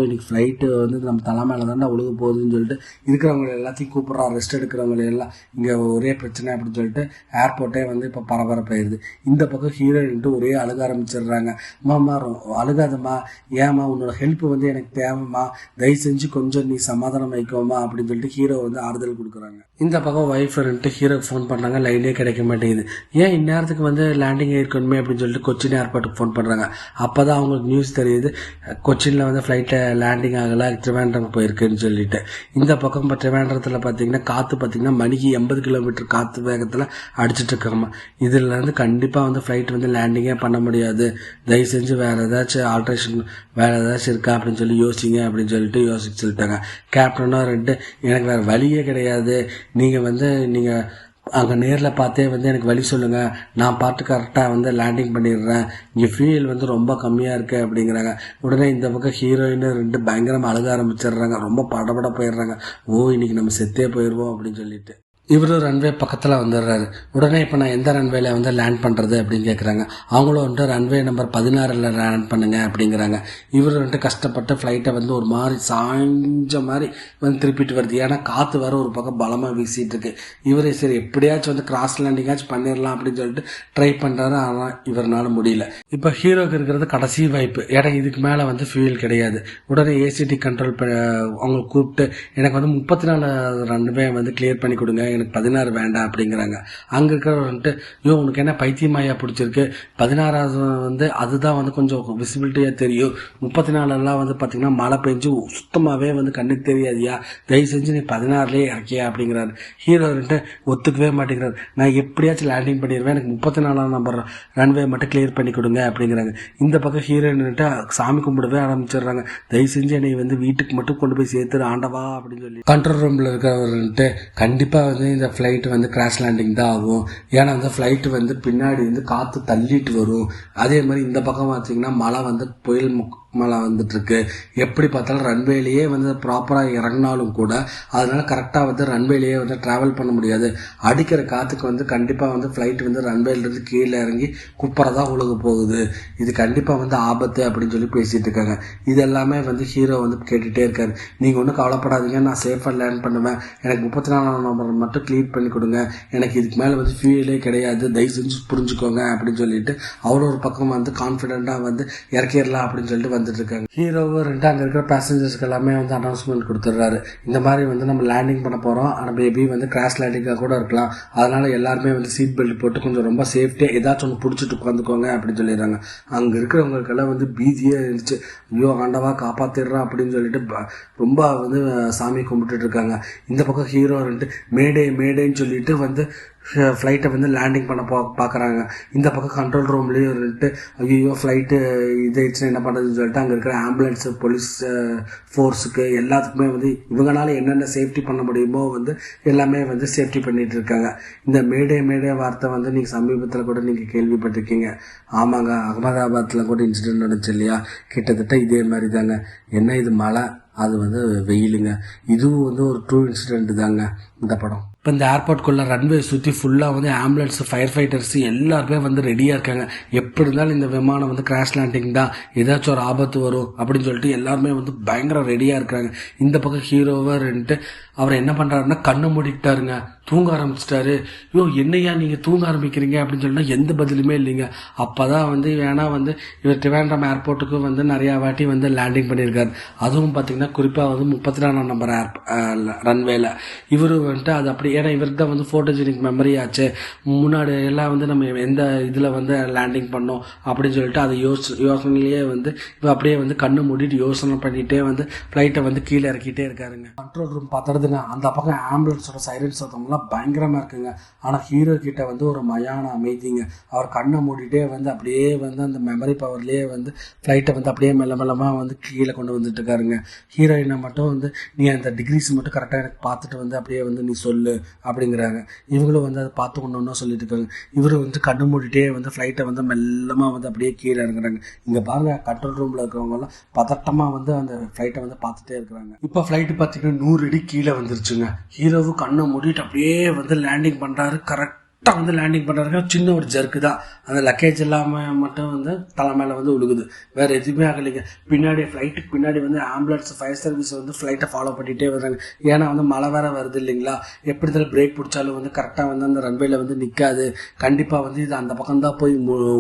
இன்னைக்கு ஃப்ளைட்டு வந்து நம்ம தலை மேலே தானே ஒழுக போகுதுன்னு சொல்லிட்டு இருக்கிறவங்க எல்லாத்தையும் கூப்பிட்றா, ரெஸ்ட் எடுக்கிறவங்க எல்லாம் இங்கே ஒரே பிரச்சனை அப்படின்னு சொல்லிட்டு ஏர்போர்ட்டே வந்து இப்போ பரபரப்பாயிருது. இந்த பக்கம் ஹீரோயின்ட்டு ஒரே அழுக ஆரம்பிச்சிடுறாங்க. அம்மா அழுகாதம்மா, ஏம்மா உன்னோட ஹெல்ப் வந்து எனக்கு தேவைம்மா, தயவு செஞ்சு கொஞ்சம் நீ சமாதானம் வைக்கோமா அப்படின்னு சொல்லிட்டு ஹீரோ வந்து ஆறுதல் கொடுக்குறாங்க. இந்த பக்கம் ஒய்ஃப் ஹீரோக்கு ஃபோன் பண்ணாங்க, லைனே கிடைக்க மாட்டேங்குது. ஏன் இந்நேரத்துக்கு வந்து லேண்டிங் ஆயிருக்கணுமே அப்படின்னு சொல்லிட்டு கொச்சின் ஏர்போர்ட்டுக்கு ஃபோன் பண்ணுறாங்க. அப்போ தான் அவங்களுக்கு நியூஸ் தெரியுது, கொச்சினில் வந்து ஃப்ளைட்டில் லேண்டிங் ஆகலை, ட்ரிவாண்ட்ரம் போயிருக்குன்னு சொல்லிட்டு. இந்த பக்கம் இப்போ ட்ரிவாண்ட்ரத்தில் பார்த்தீங்கன்னா காற்று பார்த்தீங்கன்னா மணிக்கு 80 கிலோமீட்டர் காற்று வேகத்தில் அடிச்சிட்டு இருக்காங்க. இதில் வந்து கண்டிப்பாக வந்து ஃப்ளைட் வந்து லேண்டிங்கே பண்ண முடியாது, தயவு செஞ்சு வேறு ஏதாச்சும் ஆல்ட்ரேஷன் வேறு ஏதாச்சும் இருக்கா அப்படின்னு சொல்லி யோசிங்க அப்படின்னு சொல்லிட்டு சொல்லிட்டாங்க. கேப்டனும் எனக்கு வேறு வழியே கிடையாது, நீங்கள் அங்கே நேரில் பார்த்தே வந்து எனக்கு வழி சொல்லுங்கள், நான் பார்த்து கரெக்டாக வந்து லேண்டிங் பண்ணிடுறேன், இங்கே ஃபியூயல் வந்து ரொம்ப கம்மியாக இருக்குது அப்படிங்கிறாங்க. உடனே இந்த பக்கம் ஹீரோயின் பயங்கரமாக அழுக ஆரம்பிச்சிடுறாங்க, ரொம்ப படபட போயிடுறாங்க, இன்னைக்கு நம்ம செத்தே போயிடுவோம் அப்படின்னு சொல்லிட்டு. இவரும் ரன்வே பக்கத்தில் வந்துடுறாரு. உடனே இப்போ நான் எந்த ரன்வேல வந்து லேண்ட் பண்ணுறது அப்படின்னு கேட்குறாங்க. அவங்களும் ரன்வே நம்பர் 16 லேண்ட் பண்ணுங்க அப்படிங்கிறாங்க. இவர் கஷ்டப்பட்டு ஃப்ளைட்டை வந்து ஒரு மாதிரி சாய்ஞ்ச மாதிரி வந்து திருப்பிட்டு வருது, ஏன்னா காற்று வேறு ஒரு பக்கம் பலமாக வீசிட்டு இருக்கு. இவரே சரி எப்படியாச்சும் வந்து கிராஸ் லேண்டிங்காச்சும் பண்ணிடலாம் அப்படின்னு சொல்லிட்டு ட்ரை பண்ணுறாரு, ஆனால் இவரால் முடியல. இப்போ ஹீரோக்கு இருக்கிறது கடைசி வாய்ப்பு, ஏன்னா இதுக்கு மேலே வந்து ஃபியூயல் கிடையாது. உடனே ஏசிடி கண்ட்ரோல் அவங்களை கூப்பிட்டு எனக்கு வந்து 34 ரன்வே வந்து கிளியர் பண்ணி கொடுங்க, எனக்கு 16 வேண்டாம் அப்படிங்கிறாங்க. அங்கே இருக்கிறவன்ட்டு, உனக்கு என்ன பைத்தியமாயா பிடிச்சிருக்கு, 16வது வந்து அதுதான் வந்து கொஞ்சம் விசிபிலிட்டியாக தெரியும், 34 வந்து பார்த்திங்கன்னா மழை பெஞ்சு சுத்தமாகவே வந்து கண்ணுக்கு தெரியாதியா, தயவு செஞ்சு நீ 16லேயே இறக்கியா அப்படிங்கிறாரு. ஹீரோன்ட்டு ஒத்துக்கவே மாட்டேங்கிறார், நான் எப்படியாச்சும் லேண்டிங் பண்ணிடுவேன், எனக்கு 34 நம்பர் ரன்வே மட்டும் கிளியர் பண்ணி கொடுங்க அப்படிங்கிறாங்க. இந்த பக்கம் ஹீரோயின்ட்டு சாமி கும்பிடவே ஆரம்பிச்சிடுறாங்க, தயவு செஞ்சு என்னை வந்து வீட்டுக்கு மட்டும் கொண்டு போய் சேர்த்துரு ஆண்டவா அப்படின்னு சொல்லி. கண்ட்ரோல் ரூமில் இருக்கிறவர்ன்ட்டு கண்டிப்பாக வந்து இந்த ஃப்ளைட் வந்து கிராஷ் லேண்டிங் தான் ஆகும், ஏன்னா அந்த ஃப்ளைட் வந்து பின்னாடி வந்து காற்று தள்ளிட்டு வரும், அதே மாதிரி இந்த பக்கம் பார்த்தீங்கன்னா மழை வந்து புயல் மழை வந்துட்டுருக்கு. எப்படி பார்த்தாலும் ரன்வேலேயே வந்து ப்ராப்பராக இறங்கினாலும் கூட அதனால கரெக்டாக வந்து ரன்வேலேயே வந்து ட்ராவல் பண்ண முடியாது. அடிக்கிற காற்றுக்கு வந்து கண்டிப்பாக வந்து ஃப்ளைட் வந்து ரன்வேலேருந்து கீழே இறங்கி குப்பரை தான் உழுக போகுது. இது கண்டிப்பாக வந்து ஆபத்து அப்படின்னு சொல்லி பேசிகிட்டு இருக்காங்க. இது எல்லாமே வந்து ஹீரோ வந்து கேட்டுகிட்டே இருக்காரு. நீங்கள் ஒன்றும் கவலைப்படாதீங்க, நான் சேஃபாக லேண்ட் பண்ணுவேன், எனக்கு 34 நம்பர் மட்டும் கிளியர் பண்ணி கொடுங்க, எனக்கு இதுக்கு மேலே வந்து ஃபியூலே கிடையாது, தயவு செஞ்சு புரிஞ்சுக்கோங்க அப்படின்னு சொல்லிட்டு அவரோட ஒரு பக்கம் வந்து கான்ஃபிடென்ட்டாக வந்து இறக்கிடலாம் அப்படின்னு சொல்லிட்டு வந்துட்டு இருக்காங்க. ஹீரோவும் அங்கே இருக்கிற பேசஞ்சர்ஸ்க்கு எல்லாமே வந்து அனௌன்ஸ்மெண்ட் கொடுத்துட்றாரு. இந்த மாதிரி வந்து நம்ம லேண்டிங் பண்ண போகிறோம், ஆனால் பேபி வந்து கிராஷ் லேண்டிங்காக கூட இருக்கலாம், அதனால எல்லாருமே வந்து சீட் பெல்ட் போட்டு கொஞ்சம் ரொம்ப சேஃப்டியாக ஏதாச்சும் ஒன்று பிடிச்சிட்டு உட்காந்துக்கோங்க அப்படின்னு சொல்லிடுறாங்க. அங்கே இருக்கிறவங்களுக்கெல்லாம் வந்து பீதியே இருந்துச்சு. ஐயோ ஆண்டவா காப்பாற்றிடுறான் அப்படின்னு சொல்லிட்டு ரொம்ப வந்து சாமி கும்பிட்டுட்டு இருக்காங்க. இந்த பக்கம் ஹீரோ மேடேன்னு சொல்லிட்டு வந்து ஃப்ளைட்டை வந்து லேண்டிங் பண்ண பார்க்குறாங்க. இந்த பக்கம் கண்ட்ரோல் ரூம்லேயும் இருந்துட்டு ஐயோ ஃப்ளைட்டு இதாகிடுச்சுன்னா என்ன பண்ணுறதுன்னு சொல்லிட்டு அங்கே இருக்கிற ஆம்புலன்ஸு, போலீஸ் ஃபோர்ஸுக்கு எல்லாத்துக்குமே வந்து இவங்களால என்னென்ன சேஃப்டி பண்ண முடியுமோ வந்து எல்லாமே வந்து சேஃப்டி பண்ணிகிட்டு இருக்காங்க. இந்த மேடே வார்த்தை வந்து நீங்கள் சமீபத்தில் கூட நீங்கள் கேள்விப்பட்டிருக்கீங்க. ஆமாங்க, அகமதாபாத்தில் கூட இன்சிடென்ட் நடந்துச்சு இல்லையா, கிட்டத்தட்ட இதே மாதிரி தாங்க. என்ன இது மழை, அது வந்து வெயிலுங்க. இதுவும் வந்து ஒரு ட்ரூ இன்சிடென்ட் தாங்க இந்த படம். இப்போ இந்த ஏர்போர்ட்குள்ளே ரன்வே சுற்றி ஃபுல்லாக வந்து ஆம்புலன்ஸு, ஃபயர் ஃபைட்டர்ஸு எல்லாருமே வந்து ரெடியாக இருக்காங்க. எப்படி இருந்தாலும் இந்த விமானம் வந்து கிராஷ் லேண்டிங் தான், ஏதாச்சும் ஒரு ஆபத்து வரும் அப்படின்னு சொல்லிட்டு எல்லாருமே வந்து பயங்கர ரெடியாக இருக்கிறாங்க. இந்த பக்கம் ஹீரோவர்ன்ட்டு அவர் என்ன பண்ணுறாருன்னா கண்ணை மூடிக்கிட்டாருங்க, தூங்க ஆரம்பிச்சிட்டாரு. ஐயோ என்னையா நீங்கள் தூங்க ஆரம்பிக்கிறீங்க அப்படின்னு சொன்னால் எந்த பதிலுமே இல்லைங்க. அப்போ தான் வந்து ஏன்னா வந்து இவர் ட்ரிவாண்ட்ரம் ஏர்போர்ட்டுக்கு வந்து நிறையா வாட்டி வந்து லேண்டிங் பண்ணியிருக்காரு. அதுவும் பார்த்திங்கன்னா குறிப்பாக வந்து 34 நம்பர் ரன்வேல இவர் வந்துட்டு அது அப்படி, ஏன்னா இவருக்கு தான் வந்து ஃபோட்டோஜெனிக் மெமரி ஆச்சு. முன்னாடி எல்லாம் வந்து நம்ம எந்த இதில் வந்து லேண்டிங் பண்ணோம் அப்படின்னு சொல்லிட்டு அதை யோசனையிலேயே வந்து இவர் அப்படியே வந்து கண்ணு மூடிட்டு யோசனை பண்ணிகிட்டே வந்து ஃப்ளைட்டை வந்து கீழே இறக்கிட்டே இருக்காருங்க. கண்ட்ரோல் ரூம் பார்த்துறதுங்க, அந்த பக்கம் ஆம்புலன்ஸோட சைரன் சத்தம்லாம் பயங்கரமாக இருக்குங்க. ஆனால் ஹீரோ கிட்ட வந்து ஒரு மயான அமைதிங்க. அவர் கண்ணை மூடிட்டே வந்து அப்படியே வந்து அந்த மெமரி பவர்லேயே வந்து ஃப்ளைட்டை வந்து அப்படியே மெல்லமாக வந்து கீழே கொண்டு வந்துட்டு இருக்காருங்க. ஹீரோயினை மட்டும் வந்து நீ அந்த டிகிரிஸ் மட்டும் கரெக்டாக எனக்கு பார்த்துட்டு வந்து அப்படியே வந்து நீ சொல்லு அப்படிங்கிறாங்க. இவங்களும் வந்து அதை பார்த்து ஒன்று சொல்லிட்டு இருக்காங்க. இவர் வந்து கண்ணு மூடிட்டே வந்து ஃப்ளைட்டை வந்து மெல்லமாக வந்து அப்படியே கீழே இறங்குறாங்க. இங்கே பாருங்க, கண்ட்ரோல் ரூமில் இருக்கிறவங்கலாம் பதட்டமாக வந்து அந்த ஃப்ளைட்டை வந்து பார்த்துட்டே இருக்கிறாங்க. இப்போ ஃப்ளைட்டு பார்த்தீங்கன்னா 100 அடி கீழே வந்துருச்சுங்க. ஹீரோவும் கண்ணை மூடிட்டு அப்படியே வந்து லேண்டிங் பண்ணுறாரு. கரெக்டாக வந்து லேண்டிங் பண்ணுறாருங்க. சின்ன ஒரு ஜர்க்கு தான், அந்த லக்கேஜ் இல்லாமல் மட்டும் வந்து தலை மேலே வந்து விழுகுது, வேறு எதுவுமே ஆகலைங்க. பின்னாடி ஃப்ளைட்டுக்கு பின்னாடி வந்து ஆம்புலன்ஸ், ஃபயர் சர்வீஸ் வந்து ஃப்ளைட்டை ஃபாலோ பண்ணிகிட்டே வர்றாங்க. ஏன்னா வந்து மழை வேறு வருது இல்லைங்களா, எப்படி இருந்தாலும் பிரேக் பிடிச்சாலும் வந்து கரெக்டாக வந்து அந்த ரன்வேல வந்து நிற்காது, கண்டிப்பாக வந்து இது அந்த பக்கம் தான் போய்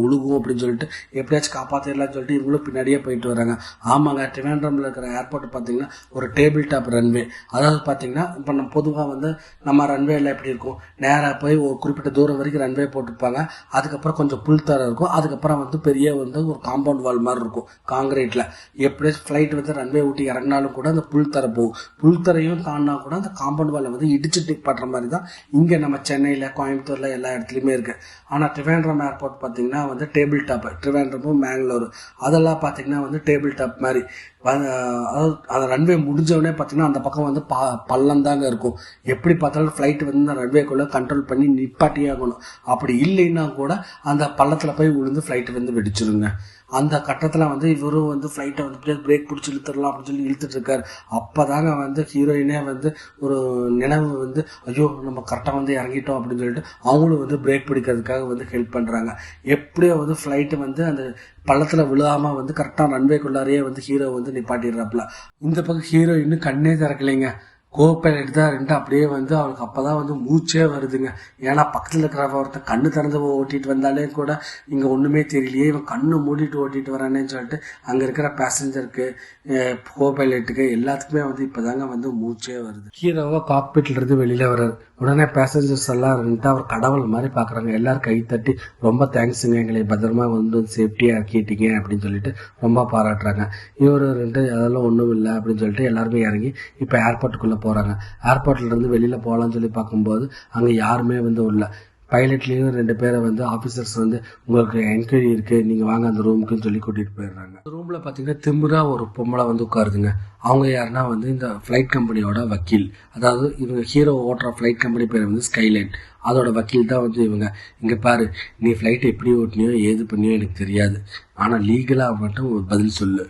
உழுகும் அப்படின்னு சொல்லிட்டு எப்படியாச்சும் காப்பாற்றிடலாம்னு சொல்லிட்டு இவங்களும் பின்னாடியே போயிட்டு வராங்க. ஆமாங்க, ட்ரிவாண்ட்ரமில் இருக்கிற ஏர்போர்ட் பார்த்தீங்கன்னா ஒரு டேபிள் டாப் ரன்வே. அதாவது பார்த்தீங்கன்னா இப்போ நம்ம பொதுவாக வந்து நம்ம ரன்வேல எப்படி இருக்கும், நேராக போய் ஒரு குறிப்பிட்ட தூரம் வரைக்கும் ரன்வே போட்டுருப்பாங்க, அதுக்கப்புறம் கொஞ்சம் புல் தர இருக்கும், அதுக்கப்புறம் வந்து பெரிய வந்து ஒரு காம்பவுண்ட் வால் மாதிரி இருக்கும் காங்கிரீட்டில். எப்படியே ஃப்ளைட் வந்து ரன்வே ஊட்டி இறங்கினாலும் கூட அந்த புல் தர போகும், புல் தரையும் தாண்டினா கூட அந்த காம்பவுண்ட் வாலை வந்து இடிச்சு டிக் பண்ணுற மாதிரி தான் இங்கே நம்ம சென்னையில், கோயம்புத்தூரில் எல்லா இடத்துலையுமே இருக்குது. ஆனால் ட்ரிவாண்ட்ரம் ஏர்போர்ட் பார்த்திங்கன்னா வந்து டேபிள் டாப், ட்ரிவாண்ட்ரமும் மேங்களூர் அதெல்லாம் பார்த்திங்கன்னா வந்து டேபிள் டாப் மாதிரி. அதாவது அந்த ரன்வே முடிஞ்சவொடனே பார்த்தீங்கன்னா அந்த பக்கம் வந்து பள்ளம் தாங்க இருக்கும். எப்படி பார்த்தாலும் ஃப்ளைட் வந்து அந்த ரன்வேக்குள்ளே கண்ட்ரோல் பண்ணி நிப்பாட்டியே ஆகணும். அப்படி இல்லைன்னா கூட அந்த பள்ளத்தில் போய் விழுந்து ஃப்ளைட்டு வந்து வெடிச்சிருங்க. அந்த கட்டத்தில் வந்து இவரும் வந்து ஃப்ளைட்டை வந்து பிரேக் பிடிச்சி இழுத்துடலாம் அப்படின்னு சொல்லி இழுத்துட்டு இருக்காரு. அப்போ தாங்க வந்து ஹீரோயினே வந்து ஒரு நினைவு வந்து ஐயோ நம்ம கரெக்டாக வந்து இறங்கிட்டோம் அப்படின்னு சொல்லிட்டு அவங்களும் வந்து பிரேக் பிடிக்கிறதுக்காக வந்து ஹெல்ப் பண்ணுறாங்க. எப்படியோ வந்து ஃப்ளைட்டு வந்து அந்த பள்ளத்தில் விழாமல் வந்து கரெக்டாக ரன்வேக்குள்ளாரையே வந்து ஹீரோ வந்து நிப்பாட்டிடுறாப்புல. இந்த பக்கம் ஹீரோ இன்னும் கண்ணே திறக்கலைங்க. கோபைலட் தான் ரெண்டு அப்படியே வந்து அவளுக்கு அப்போ தான் வந்து மூச்சே வருதுங்க. ஏன்னா பக்கத்தில் இருக்கிற ஒருத்தர் கண்ணு திறந்து ஓட்டிகிட்டு வந்தாலே கூட இங்கே ஒன்றுமே தெரியலையே, இவன் கண்ணு மூடிட்டு ஓட்டிகிட்டு வரானேன்னு சொல்லிட்டு அங்கே இருக்கிற பேசஞ்சருக்கு, கோபைலட்டுக்கு எல்லாத்துக்குமே வந்து இப்போ தாங்க வந்து மூச்சே வருது. ஹீரோவாக காக்பிட்லேருந்து வெளியில் வர்றாரு. உடனே பேசஞ்சர்ஸ் எல்லாம் இருந்துட்டு அவர் கடவுள் மாதிரி பார்க்குறாங்க. எல்லோரும் கை தட்டி ரொம்ப தேங்க்ஸுங்க, எங்களை பத்திரமா வந்து சேஃப்டியாக இறக்கிட்டீங்க அப்படின்னு சொல்லிட்டு ரொம்ப பாராட்டுறாங்க. இவர் ரெண்டு அதெல்லாம் ஒன்றும் இல்லை அப்படின்னு சொல்லிட்டு எல்லாருமே இறங்கி இப்போ ஏர்போர்ட்டுக்குள்ளே போகிறாங்க. ஏர்போர்ட்லேருந்து வெளியில் போகலான்னு சொல்லி பார்க்கும்போது அங்கே யாருமே வந்து இல்லை. பைலட்லேயும் 2 பேரை வந்து ஆஃபீஸர்ஸ் வந்து உங்களுக்கு என்கொயரி இருக்குது, நீங்கள் வாங்க அந்த ரூமுக்குன்னு சொல்லி கூட்டிகிட்டு போயிடுறாங்க. அந்த ரூமில் பார்த்தீங்கன்னா திமுறா ஒரு பொம்பளை வந்து உட்காருதுங்க. அவங்க யாருன்னா வந்து இந்த ஃப்ளைட் கம்பெனியோட வக்கீல். அதாவது இவங்க ஹீரோ ஓட்டுற ஃப்ளைட் கம்பெனி பேர் வந்து ஸ்கைலைன், அதோட வக்கீல் தான் வந்து இவங்க. இங்கே பாரு, நீ ஃப்ளைட் எப்படி ஓட்டினியோ ஏது பண்ணியோ எனக்கு தெரியாது, ஆனால் லீகலாக மட்டும் ஒரு பதில் சொல்லு.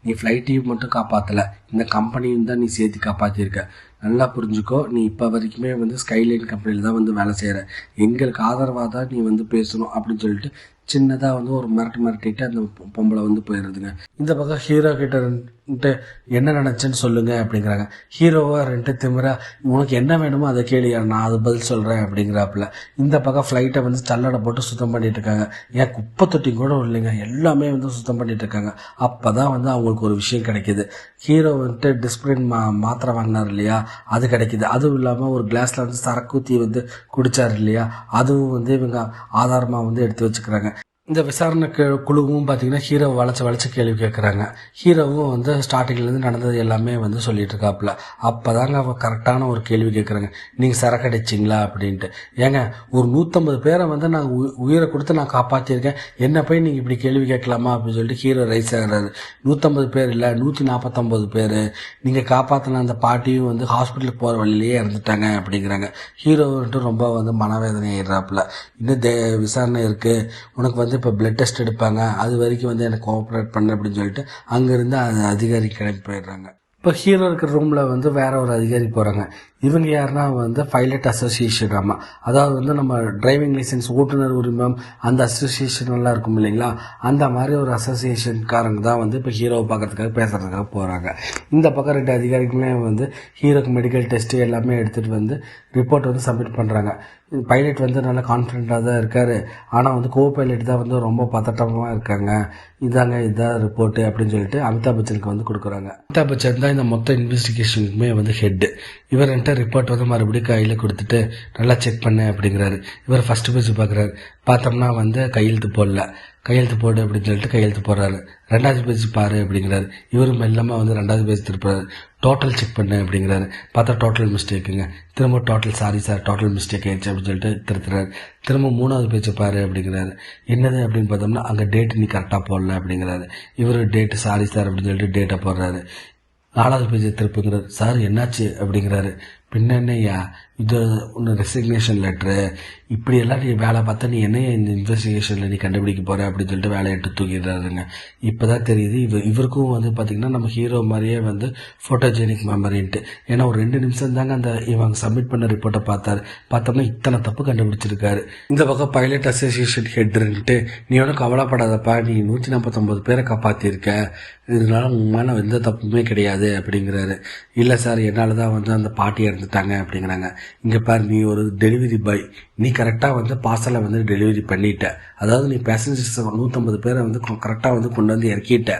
நீ ஃப்ளைட்டையும் மட்டும் காப்பாற்றலை, இந்த கம்பெனியும் தான் நீ சேர்த்து காப்பாற்றிருக்க. நல்லா புரிஞ்சுக்கோ, நீ இப்போ வரைக்குமே வந்து ஸ்கைலைன் கம்பெனியில் தான் வந்து வேலை செய்கிற, எங்களுக்கு ஆதரவாக தான் நீ வந்து பேசணும் அப்படின்னு சொல்லிட்டு சின்னதாக வந்து ஒரு மிரட்டிட்டு அந்த பொம்பளை வந்து போயிடுதுங்க. இந்த பக்கம் ஹீரோ கிட்ட என்ன நினச்சேன்னு சொல்லுங்க அப்படிங்கிறாங்க. ஹீரோவா ரெண்டு திமிரா உனக்கு என்ன வேணுமோ அதை கேளியா, நான் அது பதில் சொல்கிறேன் அப்படிங்கிறாப்புல. இந்த பக்கம் ஃப்ளைட்டை வந்து சல்லடை போட்டு சுத்தம் பண்ணிட்டு இருக்காங்க. ஏன் குப்பை தொட்டி கூட இல்லைங்க, எல்லாமே வந்து சுத்தம் பண்ணிட்டு இருக்காங்க. அப்போ தான் வந்து அவங்களுக்கு ஒரு விஷயம் கிடைக்கிது. ஹீரோ வந்துட்டு டிஸ்பிளின் மாத்திரை வாங்கினார் இல்லையா, அது கிடைக்கிது. அதுவும் இல்லாமல் ஒரு கிளாஸில் வந்து சரக்கு ஊற்றி வந்து குடித்தார் இல்லையா, அதுவும் வந்து இவங்க ஆதாரமாக வந்து எடுத்து வச்சுக்கிறாங்க. இந்த விசாரணை குழுவும் பார்த்தீங்கன்னா ஹீரோவை வளைச்சு கேள்வி கேட்குறாங்க. ஹீரோவும் வந்து ஸ்டார்டிங்லேருந்து நடந்தது எல்லாமே வந்து சொல்லிட்டு இருக்காப்புல. அப்போ தாங்க அவள் கரெக்டான ஒரு கேள்வி கேட்குறாங்க. நீங்கள் சரக்கு அடிச்சிங்களா அப்படின்ட்டு. ஏங்க, ஒரு 150 பேரை வந்து நான் உயிரை கொடுத்து நான் காப்பாற்றிருக்கேன், என்ன போய் நீங்கள் இப்படி கேள்வி கேட்கலாமா அப்படின்னு சொல்லிட்டு ஹீரோ ரைஸ் ஆகிறாரு. 150 பேர் இல்லை, 149 பேர். நீங்கள் காப்பாற்றின அந்த பாட்டியும் வந்து ஹாஸ்பிட்டலுக்கு போகிற வழியிலேயே இறந்துட்டாங்க அப்படிங்கிறாங்க. ஹீரோ வந்துட்டு ரொம்ப வந்து மனவேதனை ஆயிடுறாப்புல. இன்னும் விசாரணை இருக்குது, உனக்கு வந்து இப்போ பிளட் டெஸ்ட் எடுப்பாங்க, அது வரைக்கும் வந்து எனக்கு கோஆப்ரேட் பண்ண அப்படின்னு சொல்லிட்டு அங்கேருந்து அந்த அதிகாரி கிளம்பி போயிடுறாங்க. இப்போ ஹீரோ இருக்கிற ரூமில் வந்து வேற ஒரு அதிகாரி போகிறாங்க. இவங்க யாருன்னா வந்து பைலட் அசோசியேஷன். ஆமாம், அதாவது வந்து நம்ம டிரைவிங் லைசன்ஸ் ஓட்டுநர் உரிமம் அந்த அசோசியேஷன் எல்லாம் இருக்கும் இல்லைங்களா, அந்த மாதிரி ஒரு அசோசியேஷன்காரங்க தான் வந்து இப்போ ஹீரோவை பார்க்கறதுக்காக பேசுகிறதுக்காக போகிறாங்க. இந்த பக்கம் 2 அதிகாரிகளுமே வந்து ஹீரோக்கு மெடிக்கல் டெஸ்ட்டு எல்லாமே எடுத்துகிட்டு வந்து ரிப்போர்ட் வந்து சப்மிட் பண்ணுறாங்க. பைலட் வந்து நல்லா கான்ஃபிடென்ட்டாக தான் இருக்கார், ஆனால் வந்து கோ பைலட் தான் வந்து ரொம்ப பதட்டமாக இருக்காங்க. இதுதான் ரிப்போர்ட்டு அப்படின்னு சொல்லிட்டு அமிதாப் பச்சனுக்கு வந்து கொடுக்குறாங்க. அமிதாப் பச்சன் தான் இந்த மொத்த இன்வெஸ்டிகேஷனுக்குமே வந்து ஹெட்டு. இவர் ரிப்போர்ட் வந்து மறுபடியும் கையில் கொடுத்துட்டு நல்லா செக் பண்ண அப்படிங்கிறாரு. இவர் ஃபஸ்ட்டு பேஜ் பார்க்குறாரு. பார்த்தோம்னா வந்து கையெழுத்து போடல. கையெழுத்து போடு அப்படின்னு சொல்லிட்டு கையெழுத்து போடுறாரு. 2வது பேஜ் பாரு அப்படிங்கிறாரு. இவரும் மெல்லாமல் வந்து 2வது பேஜ் திருப்புறாரு. டோட்டல் செக் பண்ணு அப்படிங்கிறாரு. பார்த்தா டோட்டல் மிஸ்டேக்குங்க. திரும்ப total sorry sir, total mistake ஆயிடுச்சு அப்படின்னு சொல்லிட்டு திருத்துறாரு. திரும்ப 3வது பேஜை பாரு அப்படிங்கிறாரு. என்னது அப்படின்னு பார்த்தோம்னா அங்கே டேட்டு நீ கரெக்டாக போடல அப்படிங்கிறாரு. இவர் டேட்டு சாரி சார் அப்படின்னு சொல்லிட்டு டேட்டை போடுறாரு. 4வது பேஜை திருப்புங்கிறாரு. சார் என்னாச்சு அப்படிங்கிறாரு. பின்ன என்னையா, இது ஒன்று ரெசிக்னேஷன் லெட்ரு, இப்படியெல்லாம் நீ வேலை பார்த்தா நீ என்ன இந்த இன்வெஸ்டிகேஷனில் நீ கண்டுபிடிக்க போகிற அப்படின்னு சொல்லிட்டு வேலையை எடுத்து தூக்கிடுறாருங்க. இப்போ தான் தெரியுது இவருக்கும் வந்து பார்த்திங்கன்னா நம்ம ஹீரோ மாதிரியே வந்து ஃபோட்டோஜெனிக் மெமரின்ட்டு. ஏன்னா ஒரு 2 நிமிஷம் தாங்க அந்த இவங்க சப்மிட் பண்ண ரிப்போர்ட்டை பார்த்தோம்னா இத்தனை தப்பு கண்டுபிடிச்சிருக்காரு. இந்த பக்கம் பைலட் அசோசியேஷன் ஹெட்ருன்ட்டு, நீ ஒன்றும் கவலைப்படாதப்பா, நீ 149 பேரை காப்பாற்றிருக்க, இதனால உன் மேலே எந்த தப்புமே கிடையாது அப்படிங்கிறாரு. இல்லை சார், என்னால் தான் வந்து அந்த பாட்டி இறந்துட்டாங்க அப்படிங்கிறாங்க. இங்கே பாரு, நீ ஒரு டெலிவரி பாய், நீ கரெக்டாக வந்து பார்சலை வந்து டெலிவரி பண்ணிட்ட, அதாவது நீ பேசஞ்சர்ஸ் 150 பேரை வந்து கரெக்டாக வந்து கொண்டு வந்து இறக்கிட்ட,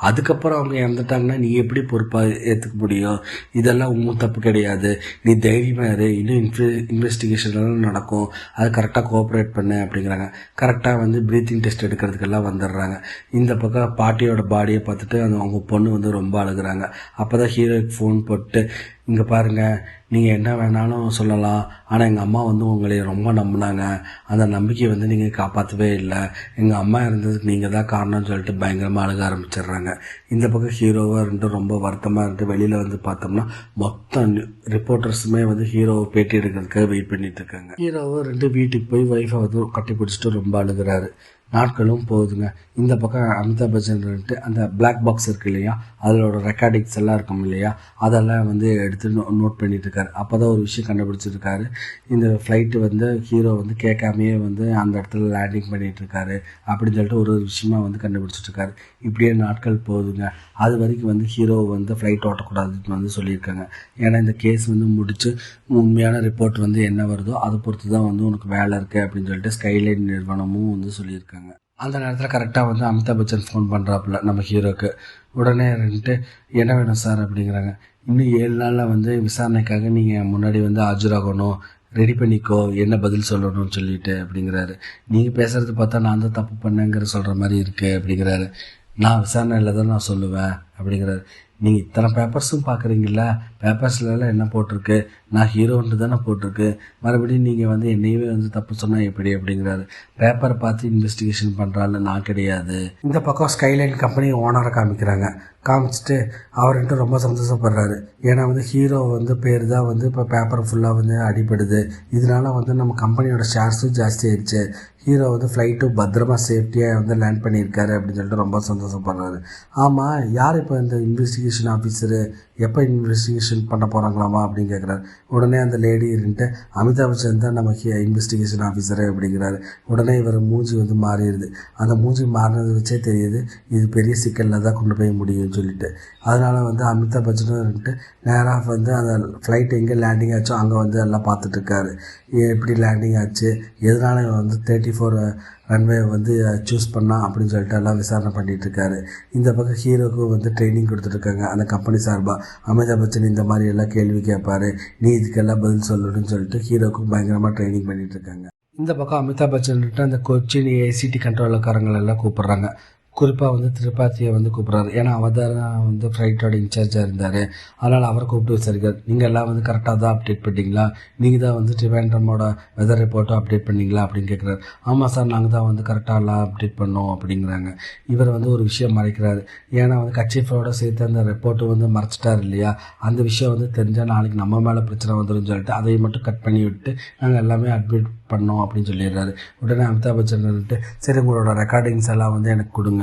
அதுக்கப்புறம் அவங்க இறந்துட்டாங்கன்னா நீ எப்படி பொறுப்பாக ஏற்றுக்க முடியும்? இதெல்லாம் உங்கள் தப்பு கிடையாது, நீ தைரியமாக இரு, இன்னும் இன்வெஸ்டிகேஷன்லாம் நடக்கும், அதை கரெக்டாக கோஆப்ரேட் பண்ணு அப்படிங்கிறாங்க. கரெக்டாக வந்து ப்ரீத்திங் டெஸ்ட் எடுக்கிறதுக்கெல்லாம் வந்துடுறாங்க. இந்த பக்கம் பாட்டியோட பாடியை பார்த்துட்டு அவங்க பொண்ணு வந்து ரொம்ப அழுகுறாங்க. அப்போ தான் ஹீரோக்கு ஃபோன் போட்டு, இங்கே பாருங்கள், நீங்கள் என்ன வேணாலும் சொல்லலாம், ஆனால் எங்கள் அம்மா வந்து உங்களை ரொம்ப நம்பினாங்க, அந்த நம்பிக்கையை வந்து நீங்கள் காப்பாற்றவே இல்லை, எங்கள் அம்மா இருந்ததுக்கு நீங்கள் தான் காரணம்னு சொல்லிட்டு பயங்கரமாக அழுக ஆரம்பிச்சிடுறாங்க. இந்த பக்கம் ஹீரோவாக இருந்துட்டு ரொம்ப வருத்தமாக இருந்துட்டு வெளியில் வந்து பார்த்தோம்னா மொத்தம் ரிப்போர்ட்டர்ஸுமே வந்து ஹீரோவை பேட்டி எடுக்கிறதுக்காக வெயிட் பண்ணிட்டு இருக்காங்க. ஹீரோவை 2 வீட்டுக்கு போய் ஒய்ஃபை வந்து கட்டி பிடிச்சிட்டு ரொம்ப அழுகிறாரு. நாட்களும் போகுதுங்க. இந்த பக்கம் அமிதாப் பச்சன் அந்த பிளாக் பாக்ஸ் இருக்கு இல்லையா, அதோட ரெக்கார்டிங்ஸ் எல்லாம் இருக்கும் இல்லையா, அதெல்லாம் வந்து எடுத்து நோட் பண்ணிட்டு இருக்காரு. அப்போ தான் ஒரு விஷயம் கண்டுபிடிச்சிருக்காரு. இந்த ஃப்ளைட்டு வந்து ஹீரோ வந்து கேட்காமையே வந்து அந்த இடத்துல லேண்டிங் பண்ணிட்டு இருக்காரு அப்படின்னு சொல்லிட்டு ஒரு விஷயமா வந்து கண்டுபிடிச்சிட்டு இருக்காரு. இப்படியே நாட்கள் போகுதுங்க. அது வரைக்கும் வந்து ஹீரோ வந்து ஃப்ளைட் ஓட்டக்கூடாதுன்னு வந்து சொல்லியிருக்காங்க. ஏன்னா இந்த கேஸ் வந்து முடிச்சு உண்மையான ரிப்போர்ட் வந்து என்ன வருதோ அதை பொறுத்து தான் வந்து உனக்கு வேலை இருக்குது அப்படின்னு சொல்லிட்டு ஸ்கைலைன் நிறுவனமும் வந்து சொல்லியிருக்காங்க. அந்த நேரத்தில் கரெக்டாக வந்து அமிதாப் பச்சன் ஃபோன் பண்ணுறாப்புல நம்ம ஹீரோக்கு. உடனே இருந்துட்டு, என்ன வேணும் சார் அப்படிங்கிறாங்க. இன்னும் 7 நாளில் வந்து விசாரணைக்காக நீங்கள் முன்னாடி வந்து ஆஜராகணும், ரெடி பண்ணிக்கோ, என்ன பதில் சொல்லணும்னு சொல்லிட்டு அப்படிங்கிறாரு. நீங்கள் பேசுகிறது பார்த்தா நான் தான் தப்பு பண்ணேங்கிற சொல்கிற மாதிரி இருக்குது அப்படிங்கிறாரு. நான் விசாரணையில் தான் நான் சொல்லுவேன் அப்படிங்கிறாரு. நீங்கள் இத்தனை பேப்பர்ஸும் பார்க்குறீங்களா, பேப்பர்ஸ்லாம் என்ன போட்டிருக்கு, நான் ஹீரோன்ட்டு தானே போட்டிருக்கு, மறுபடியும் நீங்கள் வந்து என்னையுமே வந்து தப்பு சொன்னால் எப்படி அப்படிங்கிறாரு. பேப்பரை பார்த்து இன்வெஸ்டிகேஷன் பண்ணுறாள் நான் கிடையாது. இந்த பக்கம் ஸ்கைலைன் கம்பெனி ஓனரை காமிக்கிறாங்க. காமிச்சிட்டு அவர்கிட்ட ரொம்ப சந்தோஷப்படுறாரு. ஏன்னா வந்து ஹீரோ வந்து பேர் தான் வந்து இப்போ பேப்பர் ஃபுல்லாக வந்து அடிபடுது, இதனால வந்து நம்ம கம்பெனியோட ஷேர்ஸும் ஜாஸ்தி ஆயிடுச்சு, ஹீரோ வந்து ஃப்ளைட்டும் பத்திரமா சேஃப்டியாக வந்து லேண்ட் பண்ணியிருக்காரு அப்படின்னு சொல்லிட்டு ரொம்ப சந்தோஷப்படுறாரு. ஆமாம், யார் இப்போ எப்போ இந்த இன்வெஸ்டிகேஷன் ஆஃபீஸரு எப்போ இன்வெஸ்டிகேஷன் பண்ண போகிறாங்களாமா அப்படின்னு கேட்குறாரு. உடனே அந்த லேடி இருந்துட்டு அமிதாப் பச்சன் தான் நமக்கு இன்வெஸ்டிகேஷன் ஆஃபீஸரு அப்படிங்கிறாரு. உடனே இவர் மூஞ்சி வந்து மாறிடுது. அந்த மூஞ்சி மாறினது வச்சே தெரியுது இது பெரிய சிக்கலில் தான் கொண்டு போய் முடியும்னு சொல்லிட்டு. அதனால் வந்து அமிதாப் பச்சனும் இருந்துட்டு நேராக வந்து அந்த ஃப்ளைட் எங்கே லேண்டிங் ஆச்சோ அங்கே வந்து எல்லாம் பார்த்துட்ருக்காரு. எப்படி லேண்டிங் ஆச்சு, எதனால் வந்து 34 ரன்வே வந்து சூஸ் பண்ணான் அப்படின்னு சொல்லிட்டு எல்லாம் விசாரணை பண்ணிகிட்ருக்காரு. இந்த பக்கம் ஹீரோவுக்கும் வந்து ட்ரைனிங் கொடுத்துட்ருக்காங்க அந்த கம்பெனி சார்பாக. அமிதாப் பச்சன் இந்த மாதிரி எல்லாம் கேள்வி கேட்பார், நீ இதுக்கெல்லாம் பதில் சொல்லணும்னு சொல்லிட்டு ஹீரோவுக்கும் பயங்கரமாக ட்ரைனிங் பண்ணிகிட்ருக்காங்க. இந்த பக்கம் அமிதாப் பச்சன்கிட்ட அந்த கொச்சின் ஏசிடி கண்ட்ரோலக்காரங்களெல்லாம் கூப்பிட்றாங்க. குறிப்பாக வந்து திரிபாத்தியை வந்து கூப்பிட்றாரு. ஏன்னா அவர் தான் வந்து ஃப்ளைட்டோட இன்சார்ஜாக இருந்தார். அதனால் அவரை கூப்பிட்டு விசாரிக்கார். நீங்கள் எல்லாம் வந்து கரெக்டாக தான் அப்டேட் பண்ணிட்டீங்களா, நீங்கள் தான் வந்து ட்ரிவேண்ட்ரமோட வெதர் ரிப்போர்ட்டும் அப்டேட் பண்ணிங்களா அப்படின்னு கேட்குறாரு. ஆமாம் சார், நாங்கள் தான் வந்து கரெக்டாக எல்லாம் அப்டேட் பண்ணோம் அப்படிங்கிறாங்க. இவர் வந்து ஒரு விஷயம் மறைக்கிறாரு. ஏன்னா வந்து கட்சிஃபோட சேர்த்து அந்த ரிப்போர்ட்டு வந்து மறைச்சிட்டார் இல்லையா, அந்த விஷயம் வந்து தெரிஞ்சால் நாளைக்கு நம்ம மேலே பிரச்சனை வந்துடும் சொல்லிட்டு அதை மட்டும் கட் பண்ணி விட்டு நாங்கள் எல்லாமே அப்டேட் பண்ணோம் அப்படின்னு சொல்லிடுறாரு. உடனே அமிதாப் பச்சன் வந்துட்டு சரி உங்களோட ரெக்கார்டிங்ஸ் எல்லாம் வந்து எனக்கு கொடுங்க,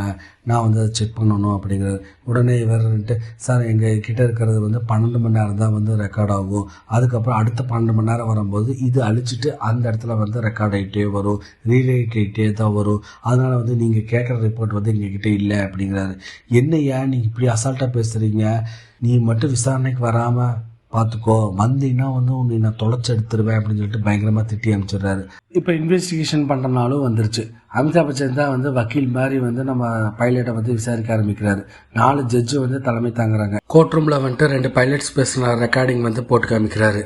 நான் வந்து அதை செக் பண்ணணும் அப்படிங்கிறது. உடனே இவர் வந்துட்டு சார் எங்கள் கிட்டே இருக்கிறது வந்து 12 மணி நேரம் தான் வந்து ரெக்கார்ட் ஆகும், அதுக்கப்புறம் அடுத்த 12 மணி நேரம் வரும்போது இது அழிச்சிட்டு அந்த இடத்துல வந்து ரெக்கார்ட் ஆகிட்டே வரும், ரீரைட் ஆகிட்டே தான் வரும். அதனால் வந்து நீங்கள் கேட்குற ரிப்போர்ட் வந்து எங்ககிட்ட இல்லை அப்படிங்கிறாரு. என்னையா நீங்கள் இப்படி அசால்ட்டாக பேசுகிறீங்க, நீ மட்டும் விசாரணைக்கு வராமல் பார்த்துக்கோ, வந்தீங்கன்னா வந்து உன்னை நான் தொலைச்சி எடுத்துருவேன் அப்படின்னு சொல்லிட்டு பயங்கரமாக திட்டி அனுப்பிச்சிடுறாரு. இப்போ இன்வெஸ்டிகேஷன் பண்ணுறனாலும் வந்துருச்சு. அமிதாப் பச்சன் தான் வந்து வக்கீல் மாதிரி வந்து நம்ம பைலட்டை வந்து விசாரிக்க ஆரம்பிக்கிறாரு. 4 ஜட்ஜு வந்து தலைமை தாங்குறாங்க. கோர்ட் ரூமில் வந்துட்டு 2 பைலட்ஸ் பேசுன ரெக்கார்டிங் வந்து போட்டு காமிக்கிறாரு.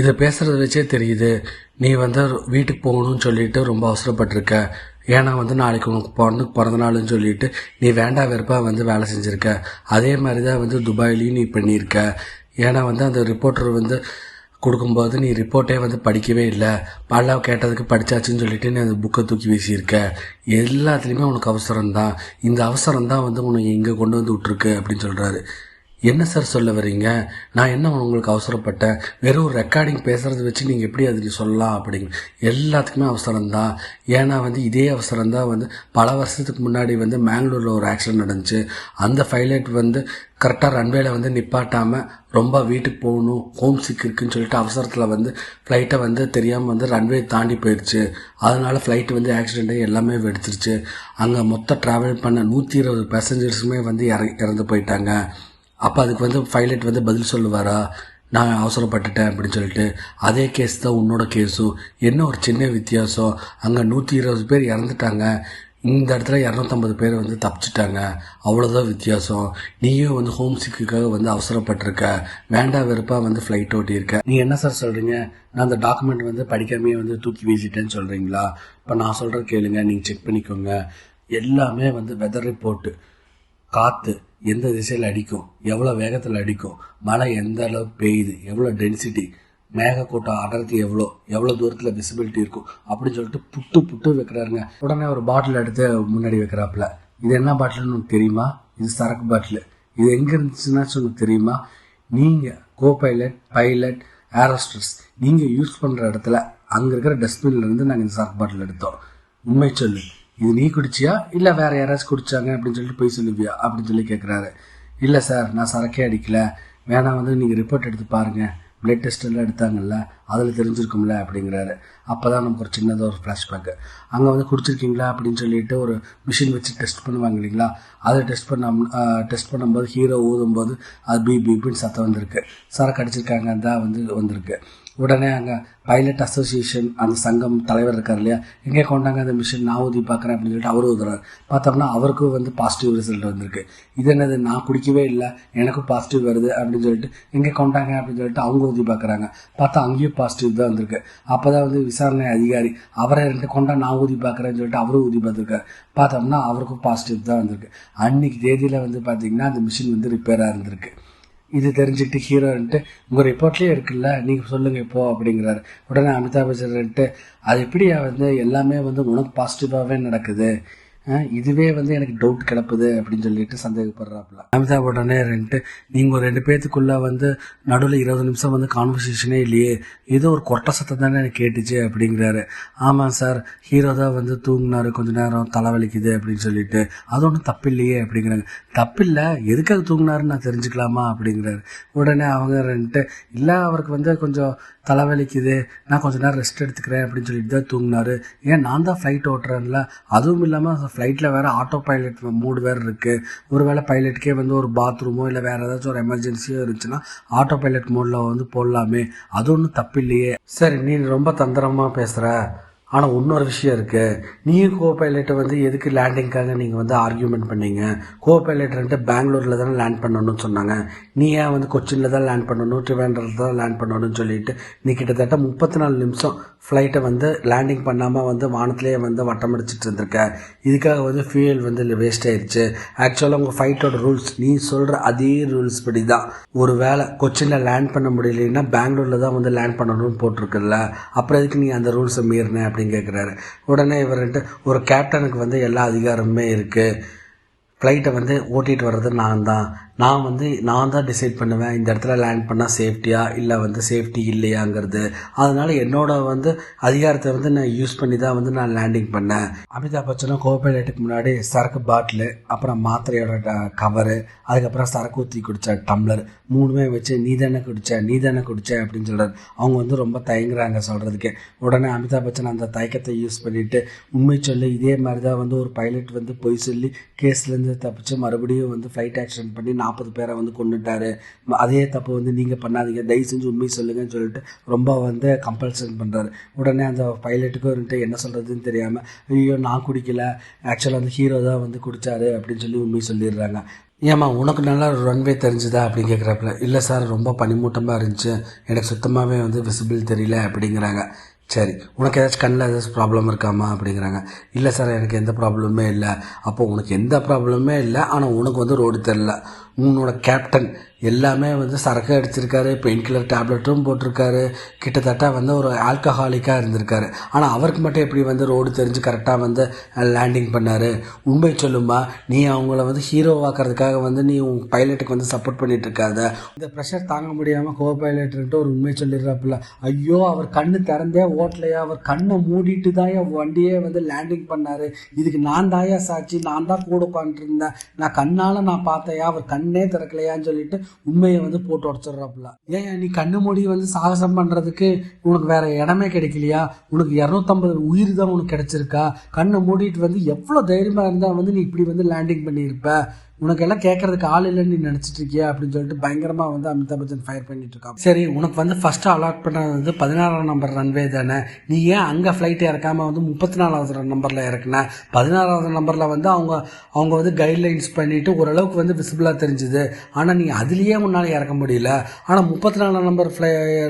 இதை பேசுகிறத வச்சே தெரியுது நீ வந்து வீட்டுக்கு போகணும்னு சொல்லிட்டு ரொம்ப அவசரப்பட்டிருக்க. ஏன்னா வந்து நாளைக்கு உனக்கு பிறந்த நாளுன்னு சொல்லிட்டு நீ வேண்டா வெறுப்பாக வந்து வேலை செஞ்சுருக்க. அதே மாதிரி தான் வந்து துபாயிலையும் நீ பண்ணியிருக்க. ஏன்னா வந்து அந்த ரிப்போர்ட்டர் வந்து கொடுக்கும்போது நீ ரிப்போர்ட்டே வந்து படிக்கவே இல்லை, பல்லா கேட்டதுக்கு படித்தாச்சுன்னு சொல்லிட்டு நீ அந்த புக்கை தூக்கி வீசியிருக்க. எல்லாத்துலேயுமே உனக்கு அவசரம்தான், இந்த அவசரம்தான் வந்து உன்னை இங்கே கொண்டு வந்து விட்ருக்கு அப்படின்னு சொல்கிறாரு. என்ன சார் சொல்ல வரீங்க, நான் என்ன உங்களுக்கு அவசரப்பட்டேன், வெறும் ஒரு ரெக்கார்டிங் பேசுகிறத வச்சு நீங்கள் எப்படி அது சொல்லலாம் அப்படிங்க. எல்லாத்துக்குமே அவசரம்தான். ஏன்னா வந்து இதே அவசரம்தான் வந்து பல வருஷத்துக்கு முன்னாடி வந்து மேங்களூரில் ஒரு ஆக்சிடென்ட் நடந்துச்சு. அந்த பைலட் வந்து கரெக்டாக ரன்வேல வந்து நிப்பாட்டாமல் ரொம்ப வீட்டுக்கு போகணும், ஹோம் சிக் இருக்குன்னு சொல்லிட்டு அவசரத்தில் வந்து ஃப்ளைட்டை வந்து தெரியாமல் வந்து ரன்வே தாண்டி போயிடுச்சு. அதனால ஃப்ளைட்டு வந்து ஆக்சிடெண்ட்டை எல்லாமே வெடிச்சிருச்சு. அங்கே மொத்தம் ட்ராவல் பண்ண 120 பேசஞ்சர்ஸுமே வந்து இறந்து போயிட்டாங்க. அப்போ அதுக்கு வந்து பைலட் வந்து பதில் சொல்லுவாரா, நான் அவசரப்பட்டுட்டேன் அப்படின்னு சொல்லிட்டு. அதே கேஸ் தான் உன்னோட கேஸும். என்ன ஒரு சின்ன வித்தியாசம், அங்கே 120 பேர் இறந்துட்டாங்க, இந்த இடத்துல 250 பேர் வந்து தப்பிச்சிட்டாங்க, அவ்வளோதான் வித்தியாசம். நீயும் வந்து ஹோம் சிக்குக்காக வந்து அவசரப்பட்டிருக்க, வேண்டா வெறுப்பாக வந்து ஃப்ளைட் ஓட்டியிருக்க. நீ என்ன சார் சொல்கிறீங்க, நான் அந்த டாக்குமெண்ட் வந்து படிக்காமையே வந்து தூக்கி வீசிட்டேன்னு சொல்கிறீங்களா? இப்போ நான் சொல்கிற கேளுங்க, நீங்கள் செக் பண்ணிக்கோங்க. எல்லாமே வந்து வெதர் ரிப்போர்ட்டு, காற்று எந்த திசையில் அடிக்கும், எவ்வளோ வேகத்தில் அடிக்கும், மழை எந்த அளவுக்கு பெய்யுது, எவ்வளோ டென்சிட்டி, மேகக்கூட்டம் அடர்த்தி எவ்வளோ தூரத்தில் விசிபிலிட்டி இருக்கும் அப்படின்னு சொல்லிட்டு புட்டு வைக்கிறாருங்க. உடனே ஒரு பாட்டில் எடுத்து முன்னாடி வைக்கிறாப்புல. இது என்ன பாட்டில்னு உனக்கு தெரியுமா? இது சரக்கு பாட்டில். இது எங்கே இருந்துச்சுன்னா உனக்கு தெரியுமா? நீங்கள் கோ பைலட் ஏரோஸ்டர்ஸ் நீங்கள் யூஸ் பண்ணுற இடத்துல அங்கே இருக்கிற டஸ்ட்பின்லேருந்து நாங்கள் இந்த சரக்கு பாட்டில் எடுத்தோம். உண்மை சொல்லு, இது நீ குடிச்சியா இல்லை வேறு யாராச்சும் குடித்தாங்க அப்படின்னு சொல்லிட்டு போய் சொல்லுவியா அப்படின்னு சொல்லி கேட்குறாரு. இல்லை சார், நான் சரக்கே அடிக்கல, வேணா வந்து நீங்கள் ரிப்போர்ட் எடுத்து பாருங்கள், பிளட் டெஸ்ட் எல்லாம் எடுத்தாங்கல்ல அதில் தெரிஞ்சிருக்கும்ல அப்படிங்கிறாரு. அப்போ தான் நமக்கு ஒரு சின்னதாக ஒரு ஃப்ளாஷ்பேக்கு. அங்கே வந்து குடிச்சிருக்கீங்களா அப்படின்னு சொல்லிட்டு ஒரு மிஷின் வச்சு டெஸ்ட் பண்ணுவாங்க இல்லைங்களா, அதை டெஸ்ட் பண்ணும்போது ஹீரோ ஊதும்போது அது பிபின்னு சத்தம் வந்திருக்கு. சரக்கு அடிச்சிருக்காங்க தான் வந்திருக்கு. உடனே அங்கே பைலட் அசோசியேஷன் அந்த சங்கம் தலைவர் இருக்கார் இல்லையா, எங்கே கொண்டாங்க அந்த மிஷின், நான் ஊதி பார்க்குறேன் அப்படின்னு சொல்லிட்டு அவரும் ஊதுறாரு. பார்த்தோம்னா அவருக்கும் வந்து பாசிட்டிவ் ரிசல்ட் வந்திருக்கு. இது என்னது, நான் குடிக்கவே இல்லை எனக்கும் பாசிட்டிவ் வருது அப்படின்னு சொல்லிட்டு எங்கே கொண்டாங்க அப்படின்னு சொல்லிட்டு அவங்க ஊதி பார்க்குறாங்க. பார்த்தா அங்கேயும் பாசிட்டிவ் தான் வந்திருக்கு. அப்போ தான் வந்து விசாரணை அதிகாரி அவரை 2 கொண்டா நான் ஊதி பார்க்குறேன்னு சொல்லிட்டு அவரும் ஊதி பார்த்துருக்காரு. பார்த்தோம்னா அவருக்கும் பாசிட்டிவ் தான் வந்திருக்கு. அன்னைக்கு தேதியில் வந்து பார்த்திங்கன்னா அந்த மிஷின் வந்து ரிப்பேராக இருந்திருக்கு. இது தெரிஞ்சுக்கிட்டு ஹீரோன்ட்டு உங்கள் ரிப்போர்ட்லேயே இருக்குல்ல, நீங்கள் சொல்லுங்கள் இப்போ அப்படிங்கிறாரு. உடனே அமிதாப் பச்சன்ட்டு அது எப்படியா வந்து எல்லாமே வந்து உனக்கு பாசிட்டிவாகவே நடக்குது, இதுவே வந்து எனக்கு டவுட் கிளப்புது அப்படின்னு சொல்லிட்டு சந்தேகப்படுறாப்புல. அமிதாப் உடனே நீங்கள் ஒரு 2 பேத்துக்குள்ளே வந்து நடுவில் 20 நிமிஷம் வந்து கான்வர்சேஷனே இல்லையே, ஏதோ ஒரு கொட்டை சத்தம் தானே எனக்கு கேட்டுச்சு அப்படிங்கிறாரு. ஆமாம் சார், ஹீரோ தான் வந்து தூங்கினாரு, கொஞ்ச நேரம் தலைவலிக்குது அப்படின்னு சொல்லிட்டு. அது ஒன்றும் தப்பில்லையே அப்படிங்கிறாங்க. தப்பில்லை, எதுக்காக தூங்கினாருன்னு நான் தெரிஞ்சுக்கலாமா அப்படிங்கிறாரு. உடனே அவங்க இல்லை, அவருக்கு வந்து கொஞ்சம் தலைவலிக்குது, நான் கொஞ்சம் நேரம் ரெஸ்ட் எடுத்துக்கிறேன் அப்படின்னு சொல்லிட்டு தான் தூங்கினாரு. ஏன், நான் தான் ஃப்ளைட் ஓட்டுறேன்ல, அதுவும் இல்லாமல் ஃப்ளைட்டில் வேறு ஆட்டோ பைலட் மூடு வேறு இருக்குது. ஒருவேளை பைலட்டுக்கே வந்து ஒரு பாத்ரூமோ இல்லை வேறு ஏதாச்சும் ஒரு எமர்ஜென்சியோ இருந்துச்சுன்னா ஆட்டோ பைலட் மோடில் வந்து போடலாமே, அது ஒன்றும் தப்பில்லையே. சரி, நீ ரொம்ப தந்திரமாக பேசுகிற, ஆனால் இன்னொரு விஷயம் இருக்குது. நீயும் கோ பைலட்டை வந்து எதுக்கு லேண்டிங்காக நீங்கள் வந்து ஆர்கியூமெண்ட் பண்ணீங்க? கோ பைலட் பெங்களூரில் தானே லேண்ட் பண்ணணும்னு சொன்னாங்க, நீ ஏன் வந்து கொச்சினில் தான் லேண்ட் பண்ணணும், ட்ரிவாண்ட்ரத்தில் தான் லேண்ட் பண்ணணும்னு சொல்லிட்டு நீ கிட்டத்தட்ட 34 நிமிஷம் ஃப்ளைட்டை வந்து லேண்டிங் பண்ணாமல் வந்து வானத்திலேயே வந்து வட்டம் அடிச்சிட்டு இருந்திருக்க. இதுக்காக வந்து ஃபியூயல் வந்து வேஸ்ட் ஆயிடுச்சு. ஆக்சுவலாக உங்கள் ஃப்ளைட்டோட ரூல்ஸ் நீ சொல்கிற அதே ரூல்ஸ் படி தான். ஒரு வேளை கொச்சினில் லேண்ட் பண்ண முடியலைன்னா பெங்களூரில் தான் வந்து லேண்ட் பண்ணணும்னு போட்டிருக்குல்ல, அப்புறம் எதுக்கு நீ அந்த ரூல்ஸை மீறின அப்படின்னு கேட்குறாரு. உடனே இவர்கிட்ட ஒரு கேப்டனுக்கு வந்து எல்லா அதிகாரமுமே இருக்குது, ஃப்ளைட்டை வந்து ஓட்டிகிட்டு வர்றது நான் தான் டிசைட் பண்ணுவேன் இந்த இடத்துல லேண்ட் பண்ணால் சேஃப்டியா இல்லை வந்து சேஃப்டி இல்லையாங்கிறது. அதனால் என்னோட வந்து அதிகாரத்தை வந்து நான் யூஸ் பண்ணி தான் வந்து நான் லேண்டிங் பண்ணேன். அமிதாப் பச்சனும் கோ பைலட்டுக்கு முன்னாடி சரக்கு பாட்டிலு, அப்புறம் மாத்திரையோட கவரு, அதுக்கப்புறம் சரக்கு ஊற்றி குடித்த டம்ளர் 3மே வச்சு நீ தானே குடிச்ச அப்படின்னு சொல்கிறார். அவங்க வந்து ரொம்ப தயங்குறாங்க சொல்கிறதுக்கு. உடனே அமிதாப் பச்சன் அந்த தயக்கத்தை யூஸ் பண்ணிவிட்டு, உண்மை சொல்லி இதே மாதிரி தான் வந்து ஒரு பைலட் வந்து பொய் சொல்லி கேஸ்லேருந்து தப்பிச்சு மறுபடியும் வந்து ஃப்ளைட் ஆக்சிடென்ட் பண்ணி 40 பேரை வந்து கொண்டுட்டாரு, அதே தப்பு வந்து நீங்கள் பண்ணாதீங்க, தயவு செஞ்சு உண்மை சொல்லுங்கன்னு சொல்லிட்டு ரொம்ப வந்து கம்பல்சன் பண்ணுறாரு. உடனே அந்த பைலட்டுக்கு என்ன சொல்கிறதுன்னு தெரியாமல், ஐயோ நான் குடிக்கல, ஆக்சுவலாக அந்த ஹீரோ தான் வந்து குடித்தாரு அப்படின்னு சொல்லி உண்மை சொல்லிடுறாங்க. ஏம்மா உனக்கு நல்லா ரன்வே தெரிஞ்சுதா அப்படின்னு கேட்குறாப்புல. இல்லை சார், ரொம்ப பனிமூட்டமாக இருந்துச்சு, எனக்கு சுத்தமாகவே வந்து விசிபிள் தெரியல அப்படிங்கிறாங்க. சரி, உனக்கு ஏதாச்சும் கண்ணில் ஏதாச்சும் ப்ராப்ளம் இருக்காமா அப்படிங்கிறாங்க. இல்லை சார், எனக்கு எந்த ப்ராப்ளமே இல்லை. அப்போது உனக்கு எந்த ப்ராப்ளமே இல்லை, ஆனால் உனக்கு வந்து ரோடு தெரில. உன்னோட கேப்டன் எல்லாமே வந்து சரக்கு அடிச்சிருக்காரு, பெயின் கில்லர் டேப்லெட்டும் போட்டிருக்காரு, கிட்டத்தட்ட வந்து ஒரு ஆல்கஹாலிக்காக இருந்திருக்காரு. ஆனால் அவருக்கு மட்டும் எப்படி வந்து ரோடு தெரிஞ்சு கரெக்டாக வந்து லேண்டிங் பண்ணார்? உண்மை சொல்லுமா, நீ அவங்கள வந்து ஹீரோவாக்கிறதுக்காக வந்து நீ உன் பைலட்டுக்கு வந்து சப்போர்ட் பண்ணிட்டு இருக்காத. இந்த ப்ரெஷர் தாங்க முடியாமல் கோ பைலட்டுன்ட்டு ஒரு உண்மை சொல்லிடுறாப்புல. ஐயோ, அவர் கண்ணு திறந்தே ஓட்டலையா, அவர் கண்ணை மூடிட்டு தான் என் வண்டியே வந்து லேண்டிங் பண்ணார், இதுக்கு நான் தாயா சாட்சி, நான் தான் கூட உட்காந்துருந்தேன், நான் கண்ணால் நான் பார்த்தையா, அவர் கண்ணே திறக்கலையான்னு சொல்லிட்டு உண்மையை வந்து போட்டு உடச்சிட்றாப்புல. ஏன் நீ கண்ணு மூடி வந்து சாகசம் பண்ணுறதுக்கு உனக்கு வேற இடமே கிடைக்கலையா? உனக்கு 250 உயிர் தான் உனக்கு கிடைச்சிருக்கா? கண்ணை மூடிட்டு வந்து எவ்வளோ தைரியமாக இருந்தால் வந்து நீ இப்படி வந்து லேண்டிங் பண்ணியிருப்ப? உனக்கு எல்லாம் கேட்கறதுக்கு ஆள் இல்லைன்னு நீ நினச்சிட்டு இருக்கியா அப்படின்னு சொல்லிட்டு பயங்கரமாக வந்து அமிதாப் பச்சன் ஃபயர் பண்ணிட்டு இருக்கான். சரி, உனக்கு வந்து ஃபர்ஸ்ட் அலாட் பண்ணது வந்து 16ஆம் நம்பர் ரன்வே தானே, நீ ஏன் அங்கே ஃப்ளைட்டை இறக்காமல் வந்து 34வது நம்பரில் இறக்குன? 16வது நம்பரில் வந்து அவங்க வந்து கைட்லைன்ஸ் பண்ணிட்டு ஓரளவுக்கு வந்து விசிபிளாக தெரிஞ்சுது, ஆனால் நீ அதுலேயே முன்னால் இறக்க முடியல. ஆனால் 34ஆம் நம்பர்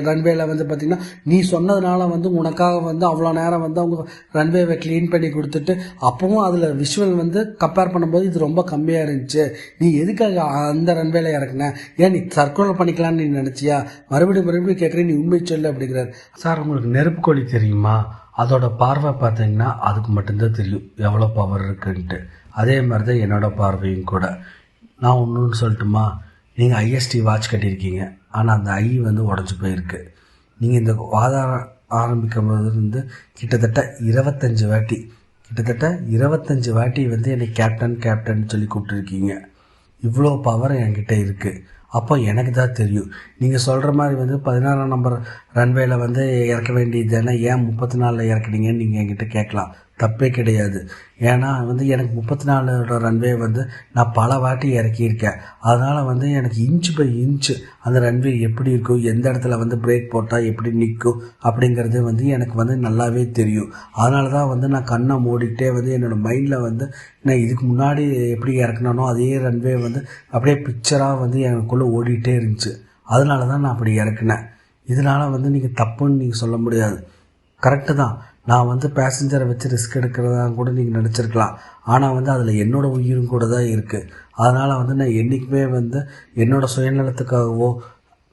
ரன்வேல வந்து பார்த்திங்கன்னா நீ சொன்னதுனால வந்து உனக்காக வந்து அவ்வளோ நேரம் வந்து அவங்க ரன்வேவை க்ளீன் பண்ணி கொடுத்துட்டு, அப்பவும் அதில் விஷுவல் வந்து கம்பேர் பண்ணும்போது இது ரொம்ப கம்மியாக இருந்துச்சு. நீ எதுக்காக அந்த ரன்வேல இறக்குன? ஏன் நீ சர்க்குலர் பண்ணிக்கலான்னு நீ நினச்சியா? மறுபடியும் கேட்குறேன், நீ உண்மை சொல்லு அப்படிங்கிறார். சார், உங்களுக்கு நெருப்பு கோழி தெரியுமா? அதோட பார்வை பார்த்தீங்கன்னா அதுக்கு மட்டும்தான் தெரியும் எவ்வளோ பவர் இருக்குன்ட்டு. அதே மாதிரி தான் என்னோட பார்வையும் கூட. நான் ஒன்றுன்னு சொல்லட்டுமா, நீங்கள் ஐஎஸ்டி வாட்ச் கட்டியிருக்கீங்க, ஆனால் அந்த ஐ வந்து உடஞ்சி போயிருக்கு. நீங்கள் இந்த வாதாரம் ஆரம்பிக்கும் போது வந்து கிட்டத்தட்ட 25 வாட்டி வந்து என்னை கேப்டன் சொல்லி கூப்பிட்டுருக்கீங்க. இவ்வளோ பவர் என்கிட்ட இருக்குது. அப்போ எனக்கு தான் தெரியும். நீங்கள் சொல்கிற மாதிரி வந்து 16ஆம் நம்பர் ரன்வேல வந்து இறக்க வேண்டியது தானே, ஏன் 34 இறக்குனீங்கன்னு நீங்கள் என்கிட்ட கேட்கலாம். தப்பே கிடையாது. ஏன்னா வந்து எனக்கு 34 ரன்வே வந்து நான் பல வாட்டி இறக்கியிருக்கேன். அதனால் வந்து எனக்கு இன்ச்சு பை இன்ச்சு அந்த ரன்வே எப்படி இருக்கும், எந்த இடத்துல வந்து பிரேக் போட்டால் எப்படி நிற்கும் அப்படிங்கிறது வந்து எனக்கு வந்து நல்லாவே தெரியும். அதனால தான் வந்து நான் கண்ணை மூடிக்கிட்டே வந்து என்னோடய மைண்டில் வந்து நான் இதுக்கு முன்னாடி எப்படி இறக்குனானோ அதே ரன்வே வந்து அப்படியே பிக்சராக வந்து எனக்குள்ளே ஓடிக்கிட்டே இருந்துச்சு. அதனால தான் நான் அப்படி இறக்குனேன். இதனால் வந்து நீங்கள் தப்புன்னு நீங்கள் சொல்ல முடியாது. கரெக்டு தான், நான் வந்து பேசஞ்சரை வச்சு ரிஸ்க் எடுக்கிறதா கூட நீங்கள் நினச்சிருக்கலாம். ஆனால் வந்து அதில் என்னோடய உயிரும் கூட தான் இருக்குது. அதனால் வந்து நான் என்றைக்குமே வந்து என்னோடய சுயநலத்துக்காகவோ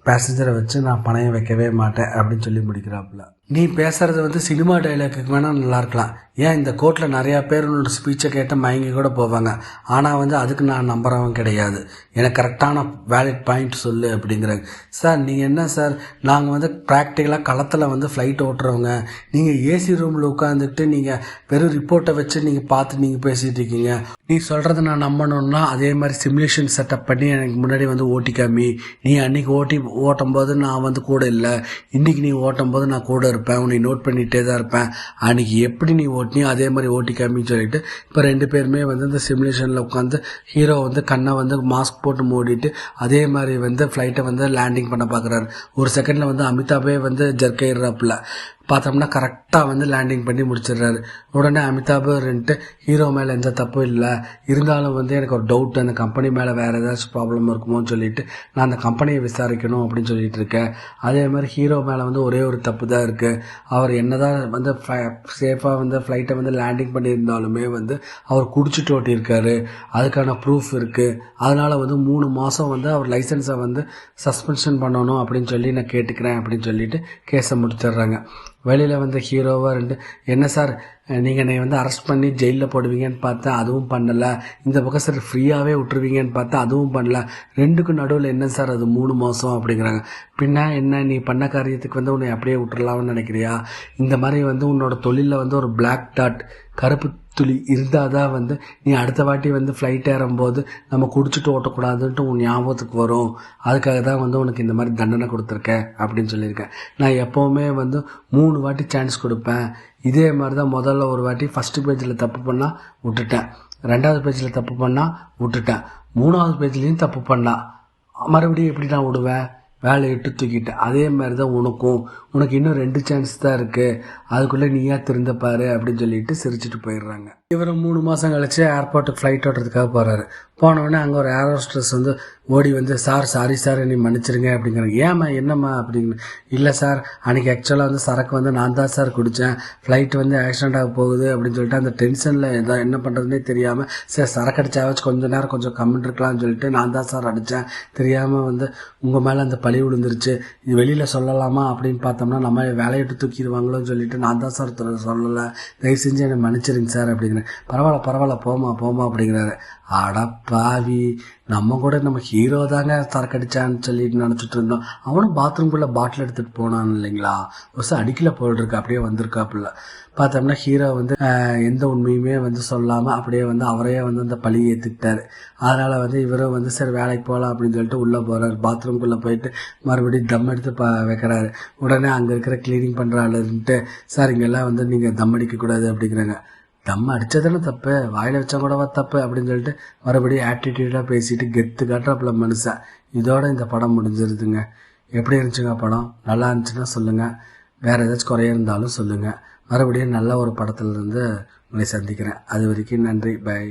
பேசஞ்சரை வச்சு நான் பணயம் வைக்கவே மாட்டேன் அப்படின்னு சொல்லி முடிக்கிறாப்புல. நீ பேசுறது வந்து சினிமா டைலாக்கு வேணால் நல்லா இருக்கலாம். ஏன் இந்த கோர்ட்டில் நிறையா பேர் உன்னோட ஸ்பீச்சை கேட்டு மயங்கி கூட போவாங்க. ஆனால் வந்து அதுக்கு நான் நம்புறவன் கிடையாது. எனக்கு கரெக்டான வேலிட் பாயிண்ட் சொல்லு அப்படிங்கிறாங்க. சார் நீங்கள் என்ன சார், நாங்கள் வந்து ப்ராக்டிக்கலாக களத்தில் வந்து ஃப்ளைட் ஓட்டுறவங்க. நீங்கள் ஏசி ரூமில் உட்காந்துக்கிட்டு நீங்கள் வெறும் ரிப்போர்ட்டை வச்சு நீங்கள் பார்த்து நீங்கள் பேசிகிட்டு இருக்கீங்க. நீ சொல்கிறத நான் நம்பணுன்னா அதே மாதிரி சிமுலேஷன் செட்டப் பண்ணி எனக்கு முன்னாடி வந்து ஓட்டி காமி. நீ அன்றைக்கி ஓட்டும் போது நான் வந்து கூட இல்லை, இன்றைக்கி நீ ஓட்டும் போது நான் கூட இருப்பேன், உன்னை நோட் பண்ணிகிட்டே தான் இருப்பேன். அன்றைக்கி எப்படி நீ ஓட்டினியோ அதே மாதிரி ஓட்டி காமின்னு சொல்லிட்டு இப்போ 2 பேருமே வந்து இந்த சிமுலேஷனில் உட்காந்து ஹீரோ வந்து கண்ணை வந்து மாஸ்க் போட்டு மூடிட்டு அதே மாதிரி வந்து ஃப்ளைட்டை வந்து லேண்டிங் பண்ண பார்க்குறாரு. ஒரு செகண்டில் வந்து அமிதாபே வந்து ஜர்க்கைறாப்புல பார்த்தோம்னா கரெக்டாக வந்து லேண்டிங் பண்ணி முடிச்சிடுறாரு. உடனே அமிதாப் ரெண்டு ஹீரோ மேலே எந்த தப்பும் இல்லை, இருந்தாலும் வந்து எனக்கு ஒரு டவுட், அந்த கம்பெனி மேலே வேறு ஏதாச்சும் ப்ராப்ளம் இருக்குமோன்னு சொல்லிட்டு நான் அந்த கம்பெனியை விசாரிக்கணும் அப்படின்னு சொல்லிட்டு இருக்கேன். அதே மாதிரி ஹீரோ மேலே வந்து ஒரே ஒரு தப்பு தான் இருக்குது. அவர் என்ன தான் வந்து சேஃபாக வந்து ஃப்ளைட்டை வந்து லேண்டிங் பண்ணியிருந்தாலுமே வந்து அவர் குடிச்சிட்டு ஓட்டியிருக்காரு, அதுக்கான ப்ரூஃப் இருக்குது. அதனால் வந்து 3 மாதம் வந்து அவர் லைசன்ஸை வந்து சஸ்பென்ஷன் பண்ணணும் அப்படின்னு சொல்லி நான் கேட்டுக்கிறேன் அப்படின்னு சொல்லிட்டு கேஸை முடிச்சிடுறாங்க. வெளியில் வந்து ஹீரோவாக என்ன சார் நீங்கள் என்னை வந்து அரெஸ்ட் பண்ணி ஜெயிலில் போடுவீங்கன்னு பார்த்தா அதுவும் பண்ணலை, இந்த பக்கம் சார் ஃப்ரீயாகவே விட்டுருவீங்கன்னு பார்த்தா அதுவும் பண்ணல, ரெண்டுக்கும் நடுவில் என்ன சார் அது 3 மாதம் அப்படிங்கிறாங்க. பின்ன என்ன, நீ பண்ண காரியத்துக்கு வந்து உன்னை அப்படியே விட்டுறலாம்னு நினைக்கிறியா? இந்த மாதிரி வந்து உன்னோட தொழிலில் வந்து ஒரு பிளாக் டாட் கருப்பு துளி இருந்தால் தான் வந்து நீ அடுத்த வாட்டி வந்து ஃப்ளைட் ஏறும்போது நம்ம குடிச்சிட்டு ஓட்டக்கூடாதுன்ட்டு உன் ஞாபகத்துக்கு வரும். அதுக்காக தான் வந்து உனக்கு இந்த மாதிரி தண்டனை கொடுத்துருக்கேன் அப்படின்னு சொல்லியிருக்கேன். நான் எப்போவுமே வந்து 3 வாட்டி சான்ஸ் கொடுப்பேன். இதே மாதிரி தான் முதல்ல ஒரு வாட்டி ஃபஸ்ட்டு பேஜில் தப்பு பண்ணால் விட்டுட்டேன், 2வது பேஜில் தப்பு பண்ணால் விட்டுட்டேன், 3வது பேஜ்லேயும் தப்பு பண்ணால் மறுபடியும் எப்படி நான் விடுவேன்? வேலையை விட்டு தூக்கிட்டேன். அதே மாதிரி தான் உனக்கு இன்னும் 2 சான்ஸ் தான் இருக்குது, அதுக்குள்ளே நீயா திருந்தப்பாரு அப்படின்னு சொல்லிட்டு சிரிச்சுட்டு போயிடுறாங்க. இவர் 3 மாதம் கழிச்சு ஏர்போர்ட்டுக்கு ஃப்ளைட் ஓட்டுறதுக்காக போகிறாரு. போனவுடனே அங்கே ஒரு ஏர் ஹோஸ்டஸ் வந்து ஓடி வந்து சாரி சார் நீ மன்னிச்சிருங்க அப்படிங்கிறாங்க. ஏம்மா என்னம்மா அப்படின்னு. இல்லை சார், அன்றைக்கி ஆக்சுவலாக வந்து சரக்கு வந்து நான் தான் சார் குடித்தேன், ஃப்ளைட் வந்து ஆக்சிடென்ட் ஆக போகுது அப்படின்னு சொல்லிட்டு அந்த டென்ஷனில் என்ன பண்ணுறதுனே தெரியாமல் சார் சரக்கு அடிச்சாவச்சு கொஞ்சம் நேரம் கொஞ்சம் கம்மிட்டு இருக்கலாம்னு சொல்லிட்டு நான் தான் சார் அடித்தேன், தெரியாமல் வந்து உங்கள் மேலே அந்த பழி விழுந்துருச்சு, இது வெளியில் சொல்லலாமா அப்படின்னு பார்த்தோம்னா நம்ம வேலையை விட்டு தூக்கிடுவாங்களோன்னு சொல்லிட்டு நான் தான் சார் சொல்லலை, தயவு செஞ்சு என்னை மன்னிச்சிருங்க சார் அப்படிங்கிறேன். பரவாயில்ல போமா அப்படிங்கிறாரு. அடப்பாவி, நம்ம கூட நம்ம ஹீரோ தாங்க சரக்கடிச்சான்னு சொல்லிட்டு நினச்சிட்டு இருந்தோம். அவனும் பாத்ரூம்குள்ளே பாட்டில் எடுத்துகிட்டு போனான் இல்லைங்களா, ஒரு அடிக்கல போயிட்டுருக்கு, அப்படியே வந்திருக்காப்புல. பார்த்தோம்னா ஹீரோ வந்து எந்த உண்மையுமே வந்து சொல்லாமல் அப்படியே வந்து அவரையே வந்து அந்த பழியை ஏற்றுக்கிட்டாரு. அதனால் வந்து இவரும் வந்து சரி வேலைக்கு போகலாம் அப்படின்னு சொல்லிட்டு உள்ளே போகிறாரு. பாத்ரூம்குள்ளே போயிட்டு மறுபடியும் தம் எடுத்து வைக்கிறாரு. உடனே அங்கே இருக்கிற க்ளீனிங் பண்ணுற ஆளுன்ட்டு சார் இங்கெல்லாம் வந்து நீங்கள் தம் அடிக்கக்கூடாது அப்படிங்கிறாங்க. தம் அடித்ததானே தப்பு, வாயில் வச்சா கூடவா தப்பு அப்படின்னு சொல்லிட்டு மறுபடியும் ஆட்டிடியூடாக பேசிட்டு கெத்து காட்டுறாப்புல மனுஷன். இதோட இந்த படம் முடிஞ்சிருதுங்க. எப்படி இருந்துச்சுங்க படம்? நல்லா இருந்துச்சுன்னா சொல்லுங்கள், வேறு ஏதாச்சும் குறைய இருந்தாலும் சொல்லுங்கள். மறுபடியும் நல்ல ஒரு படத்துலேருந்து உங்களை சந்திக்கிறேன். அது வரைக்கும் நன்றி, பை.